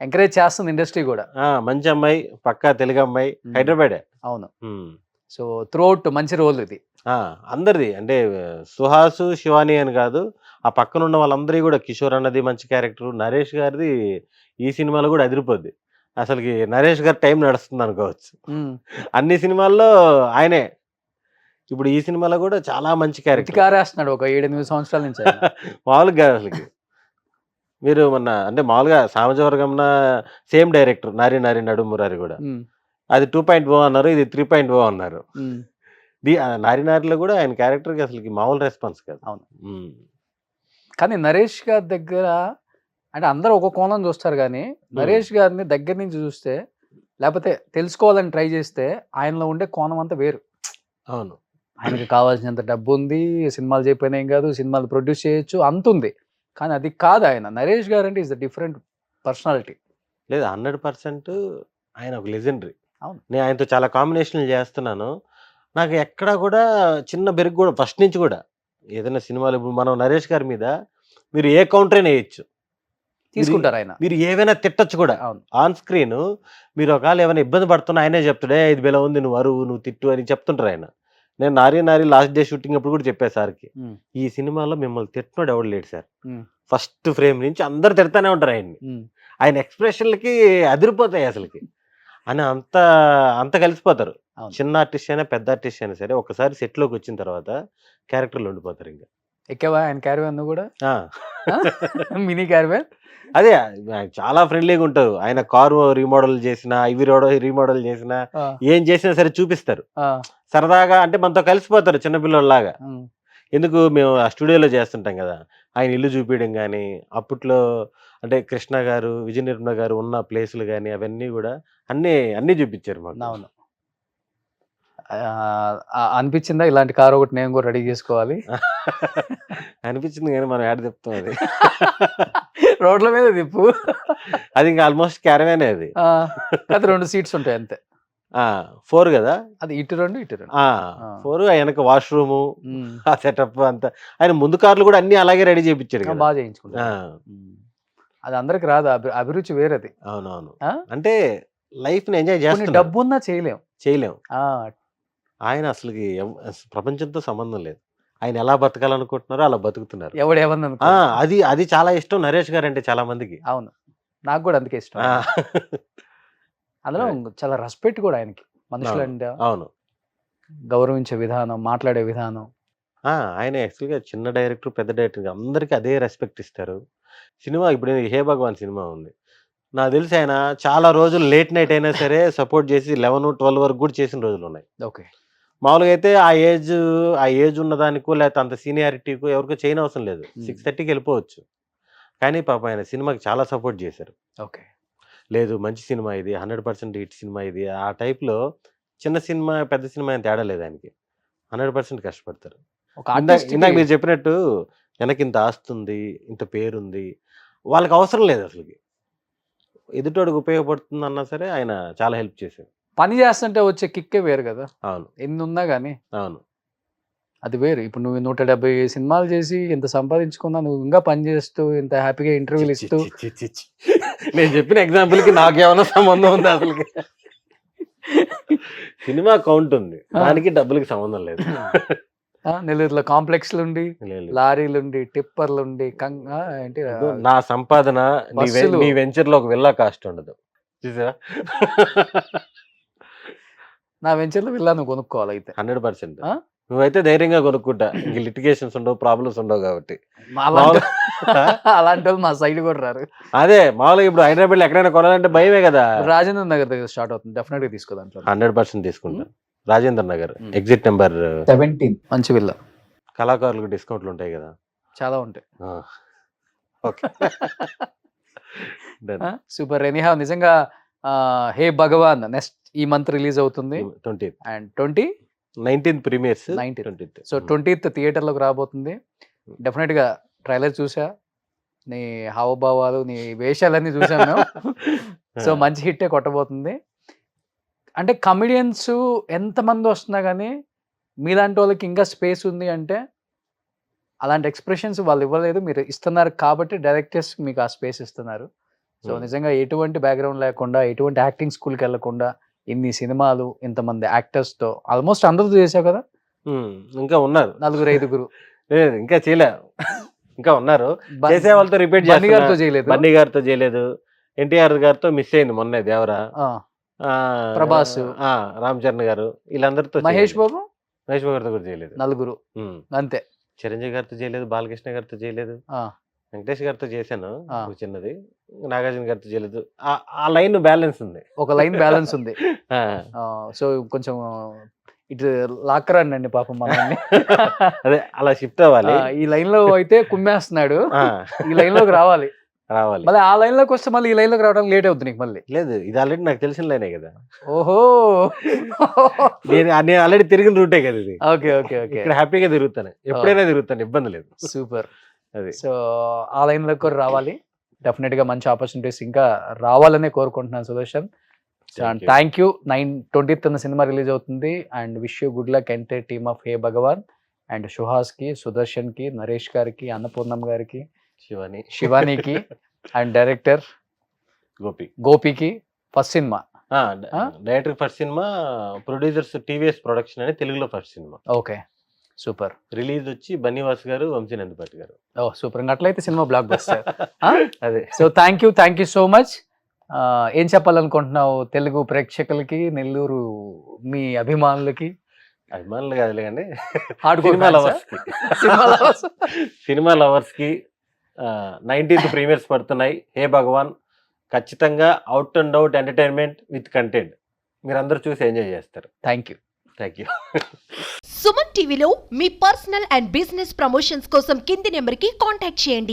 ఎంకరేజ్ చేస్తుంది ఇండస్ట్రీ గూడా. ఆ! మంచి అమ్మాయి. పక్కా తెలుగమ్మాయి. హ్మ్. హైదరాబాదే. అవును. హ్మ్. సో త్రూఅవుట్ మంచి రోల్ ఇది. ఆ! అందరిది. అంటే సుహాసు, శివాని అని గాదు. ఆ పక్కనున్న వాళ్ళందరియి గూడా 'కిషోర్' అన్నది మంచి క్యారెక్టరు. 'నరేష్' గారిది ఈ సినిమాలో గూడా అదిరిపోద్ది. అసలకి 'నరేష్' గారి టైం నడుస్తుందనుకోవచ్చు. హ్మ్. అన్ని సినిమాల్లో ఆయనే. ఇప్పుడు ఈ సినిమాలో గూడా చాలా మంచి క్యారెక్టర్. ఉతికారేస్తున్నాడు ఒక 7, 8 సంవత్సరాల నుంచి ఆయన. మామూలుగా గాదు అసలకి. మీరు మొన్న అంటే మామూలుగా 'సామజవర్గంన' సేమ్ డైరెక్టర్ 'నారి నారి నడుమురారి' గూడా. హ్మ్. అది 2.0 అన్నారు. ఇది 3.0 అన్నారు. హ్మ్. 'నారి నారిలో' గూడా ఆయన క్యారెక్టర్‌కి అసలకి మామూలు రెస్పాన్స్ కాదు. అవును. హ్మ్. కానీ 'నరేష్' గారి దగ్గర అంటే అందరూ ఒక కోణం చూస్తారు గానీ, హ్మ్. 'నరేష్' గారిని దగ్గర నుంచి చూస్తే, లేపోతే తెలుసుకోవాలని ట్రై చేస్తే, ఆయనలో ఉండే కోణం అంతా వేరు. అవును. ఆయనకి కావాల్సినంత డబ్బుంది. సినిమాలు చేయకపోయినా ఏం కాదు. సినిమాలు ప్రొడ్యూస్ చేయొచ్చు అంతుంది. కానీ అది కాదాయన. 'నరేష్' గారంటే ఈస్ ద డిఫరెంట్ పర్సనాలిటీ. లేదు 100% ఆయన ఒక లెజెండరీ. అవును. నేను ఆయనతో చాలా కాంబినేషన్‌లు చేస్తున్నాను. నాకు ఎక్కడా గూడా చిన్న బెరుకు గూడా ఫస్ట్ నుంచి గూడా ఏదైనా సినిమాలు ఇప్పుడు మనం 'నరేష్' గారి మీద మీరు ఏ కౌంటరైనా ఎయొచ్చు. మీరు తీసుకుంటారాయన. మీరు ఏవైనా తిట్టొచ్చు కూడా. అవును. ఆన్ స్క్రీను మీరు ఒకవేళ ఏమైనా ఇబ్బంది పడుతున్నా ఆయనే చెప్తాడు. "ఏయ్! ఇది భలే ఉంది. నువ్వు అరువు, నువ్వు తిట్టు" అని చెప్తుంటారాయన. నేను 'నారి నారి' లాస్ట్ డే షూటింగ్ అప్పుడు కూడా చెప్పా సార్‌కి. హ్మ్. "ఈ సినిమాలో మిమ్మల్ని తిట్టనోడు ఎవడు లేడు సార్. హ్మ్. ఫస్ట్ ఫ్రేమ్ నుంచి అందరూ తిడతానే ఉంటారు ఆయన్ని. హ్మ్. ఆయన ఎక్స్‌ప్రెషన్‌లకి అదిరిపోతాయి అసలకి." అని అంత అంత కలిసిపోతారు. అవును. చిన్న ఆర్టిస్ట్ అయినా, పెద్ద ఆర్టిస్ట్ అయినా సరే ఒక్కసారి సెట్‌లోకొచ్చిన తర్వాత క్యారెక్టర్‌లో ఉండిపోతారింక. ఎక్కావా ఆయన క్యారవాన్ నువ్వు గూడా? ఆ! ఆ! Mini caravan? అదే ఆయన చాలా ఫ్రెండ్లీగుంటారు. ఆయన కారు రీమోడల్ చేసినా, ఇవి రీమోడల్ చేసినా, ఆ! ఏం చేసినా సరే చూపిస్తారు. ఆ! సరదాగా అంటే మనతో కలిసిపోతారు చిన్న పిల్లోడిలాగా. హ్మ్. ఎందుకు మేము ఆ స్టూడియోలో చేస్తుంటాం గదా! ఆయన ఇల్లు చూపియడం గాని, అప్పట్లో అంటే కృష్ణ గారు, విజయ నిర్మల గారు ఉన్న ప్లేసులు గాని అవన్నీ గూడా అన్నీ చూపిచ్చారు మాకు. అవును. అనిపిచ్చిందా ఇలాంటి కార్ ఒకటి నేను గూడా రెడీ జేసుకోవాలి? అనిపించింది గానీ మనం ఏడ తిప్పుతాం అది. రోడ్ల మీద తిప్పు. అది ఇంకా ఆల్‌మోస్ట్ క్యారవానే అది. ఆ! కాతే 2 సీట్స్ ఉంటాయి అంతే. ఆ! 4 గదా! అది ఇటు 2, ఇటు 2. ఆ! ఆ! 4 ఎనక వాష్‌రూము హ్మ్. ఆ సెటప్ అంతా. ఆయన ముందు కార్లు గూడా అన్నీ అలాగే రెడీ చేపిచ్చాడు ఆ! గదా! బా ఆ! చేయించుకుంటారు. హ్మ్. అది అందరికి రాదు. అభిరుచి వేరది. అవునవును. ఆ! అంటే లైఫ్‌ని ఎంజాయ్ కొన్ని జేస్తున్నారు. డబ్బున్నా చేయలేం. చేయలేం. ఆ! ఆయన అసలకి ప్రపంచంతో సంబంధం లేదు. ఆయన ఎలా బతకాలనుకుంటున్నారో అలా బతుకుతున్నారు. ఆ! ఎవడేమన్ననుకోని. అది చాలా ఇష్టం 'నరేష్' గారంటే చాలా మందికి. అవును. నాకు గూడా అందుకే ఇష్టం ఆ! ఆయన. అందులో అదే. చాలా రెస్పెక్ట్ గూడా ఆయనకి. అవును. మనుషులంటే అవును. గౌరవించే విధానం, మాట్లాడే విధానం. ఆ! ఆయన యాక్చువల్‌గా చిన్న డైరెక్టర్, పెద్ద డైరెక్టర్ అందరికి అదే రెస్పెక్ట్ ఇస్తారు. సినిమా ఇప్పుడు హే భగవాన్ సినిమా ఉంది. నాకు తెలిసి ఆయన చాలా రోజులు లేట్ నైట్ అయినా సరే సపోర్ట్ చేసి 11, 12 వరకు కూడా చేసిన రోజులున్నాయి. ఓకే. మామూలుగా అయితే ఆ ఏజ్ ఉన్నదానికో లేకపోతే అంత సీనియారిటీకో ఎవరికో చేయనవసరం లేదు. 6:30కి వెళ్ళిపోవచ్చు. కానీ పాపం ఆయన సినిమాకి చాలా సపోర్ట్ చేశారు. ఓకే. లేదు మంచి సినిమా ఇది, 100% హిట్ సినిమా ఇది. ఆ టైప్‌లో చిన్న సినిమా, పెద్ద సినిమా ఏం తేడా లేదు ఆయనకి. 100% కష్టపడతారు. ఒక ఇందాక ఆర్టిస్ట్‌కి మీరు చెప్పినట్టు వెనకింత ఆస్తుంది, ఇంత పేరుంది. వాళ్ళకి అవసరం లేదు అసలకి. ఎదుటోడికి ఉపయోగపడుతుందన్నా సరే ఆయన చాలా హెల్ప్ చేశారు. పని చేస్తుంటే వచ్చే కిక్కే వేరు కదా! అవును. ఎన్నున్నా గానీ అవును. అది వేరు. ఇప్పుడు నువ్వు 170 సినిమాలు చేసి ఇంత సంపాదించుకున్నా నువ్వు ఇంకా పని చేస్తూ ఇంత హ్యాపీగా ఇంటర్వ్యూలు చి, ఇస్తూ చి, చి, చి. నేను చెప్పిన ఎగ్జాంపుల్‌కి నాకేమన్నా సంబంధం ఉందా అసలకి? సినిమా కౌంట్ ఉంది. దానికి డబ్బులకి సంబంధం లేదు. నెల్లూరులో కాంప్లెక్స్‌లుండి, లేదు. లారీలుండి, టిప్పర్లుండి, ఏంటి నా సంపాదన బస్సులు. నీ వెంచర్‌లో ఒక విల్లా కాస్ట్ ఉండదు. చూసావా? నా వెంచర్‌లో విల్లా నువ్వు కొనుక్కోవాలయితే. 100%. ఆ? నువ్వైతే ధైర్యంగా కొనుక్కుంటా. ఇంక లిటిగేషన్స్ ఉండవు, ప్రాబ్లమ్స్ ఉండవు కాబట్టి. అలాంటి అలాంటోళ్ళు మా సైడ్ కూడా రారు. అదే మామూలుగా ఇప్పుడు హైదరాబాద్‌లో ఎక్కడైనా కొనాలంటే భయమే కదా! రాజేంద్ర నగర్ దగ్గర స్టార్ట్ అవుతుంది. డెఫినెట్‌గా తీసుకో దాంట్లో. 100% తీసుకుంటా. రాజేంద్ర నగర్ ఎగ్జిట్ నెంబర్ 17 మంచి విల్లా. కళాకారులకు డిస్కౌంట్లు ఉంటాయి కదా! చాలా ఉంటాయి. ఓకే. డన్. సూపర్. ఎనీహౌ నిజంగా హే భగవాన్ నెక్స్ట్ ఈ మంత్ రిలీజ్ అవుతుంది. 20th. And 19th premieres. 19th. 20th. So 20th థియేటర్‌లోకి రాబోతుంది. డెఫినెట్‌గా ట్రైలర్ చూసా. నీ హావభావాలు, నీ వేషాలన్నీ చూసాం మేము. సో మంచి హిట్టే కొట్టబోతుంది. అంటే కమెడియన్స్ ఎంతమంది వస్తున్నా గానీ మీలాంటి వాళ్ళకి ఇంకా స్పేస్ ఉంది అంటే అలాంటి ఎక్స్‌ప్రెషన్స్ వాళ్ళు ఇవ్వలేదు. మీరు ఇస్తున్నారు కాబట్టి డైరెక్టర్స్ మీకు ఆ స్పేస్ ఇస్తున్నారు. సో నిజంగా ఎటువంటి బ్యాక్‌గ్రౌండ్ లేకుండా, ఎటువంటి యాక్టింగ్ స్కూల్‌కెళ్ళకుండా ఇన్ని సినిమాలు, ఇంతమంది యాక్టర్స్‌తో ఆల్మోస్ట్ అందరితో చేసావు కదా! ఇంకా ఉన్నారు. నలుగురు, ఐదుగురు. లేదు ఇంకా చేయలే. ఇంకా ఉన్నారు. బన్ చేసే వాళ్ళతో రిపీట్ బన్నీ గారితో చేస్తున్నా. చేయలేదు. బన్నీ గారితో చేయలేదు. ఎన్టీఆర్ గారితో మిస్ అయింది మొన్నే దేవరా. ఆ! ఆ, ప్రభాస్. రామ్ చరణ్ గారు వీళ్ళందరితో మహేష్ చేయలేదు. బాబు మహేష్ బాబు గారితో కూడా చేయలేదు. నలుగురు ఉమ్. అంతే. చిరంజీవి గారితో చేయలేదు, బాలకృష్ణ గారితో చేయలేదు, ఆ! వెంకటేష్ గారితో చేశాను ఆ. ఒక చిన్నది, నాగార్జున గారితో చేయలేదు. ఆ లైన్ బ్యాలెన్స్ ఉంది. ఒక లైన్ బ్యాలెన్స్ ఉంది. ఆ. సో కొంచెం ఇటు లాక్కరండి పాపం మనల్ని. అదే అలా షిఫ్ట్ అవ్వాలి. ఈ లైన్ లో అయితే కుమ్మేస్తున్నాడు. ఆ, ఈ లైన్ లోకి రావాలి. రావాలి. మళ్ళీ ఆ లైన్ లోకి వస్తే మళ్ళీ ఈ లైన్ లోకి రావడానికి లేట్ అవుతుంది నీకు మళ్ళీ. లేదు ఇది ఆల్రెడీ నాకు తెలిసిన లైనే కదా. ఓహో. నేను ఆల్రెడీ తిరిగిన రూటే కదా ఇది. Okay okay okay. ఇక్కడ హ్యాపీగా తిరుగుతాను, ఎప్పుడైనా తిరుగుతాను, ఇబ్బంది లేదు. సూపర్. అది సో ఆ లైన్ లోకి కూడా రావాలి. డెఫినెట్ గా మంచి ఆపర్చునిటీస్ ఇంకా రావాలనే కోరుకుంటున్నాను Sudarshan. Thank you. Thank you. 20th సినిమా రిలీజ్ అవుతుంది. And wish you good luck entire team of Hey Bhagawan and Suhas కి, సుదర్శన్ కి, నరేష్ గారికి, అన్నపూర్ణం గారికి, శివాని, శివానికి అండ్ డైరెక్టర్ గోపి, గోపికి ఫస్ట్ సినిమా. డైరెక్టర్ ఫస్ట్ సినిమా, ప్రొడ్యూసర్స్ టీవీఎస్ ప్రొడక్షన్ అని తెలుగులో ఫస్ట్ సినిమా. Okay super. రిలీజ్ వచ్చి బన్నీవాస్ గారు, వంశీ నందిపాటి గారు. ఓ సూపర్. ఇంకా అట్లయితే సినిమా బ్లాక్ బస్టర్. అదే. So thank you so much. ఏం చెప్పాలనుకుంటున్నావు తెలుగు ప్రేక్షకులకి, నెల్లూరు మీ అభిమానులకి? అభిమానులు కాదులే కానీ Hardcore సినిమా fans ఆ? లవర్స్ కి, సినిమా lovers. సినిమా లవర్స్ కి 19th ప్రీమియర్స్ పడుతున్నాయి. హే భగవాన్ ఖచ్చితంగా out and out entertainment with content. మీరందరూ చూసి ఎంజాయ్ చేస్తారు. Thank you. Thank you. Suman టీవీలో మీ పర్సనల్ అండ్ బిజినెస్ ప్రమోషన్స్ కోసం కింది నెంబర్కి కాంటాక్ట్ చేయండి.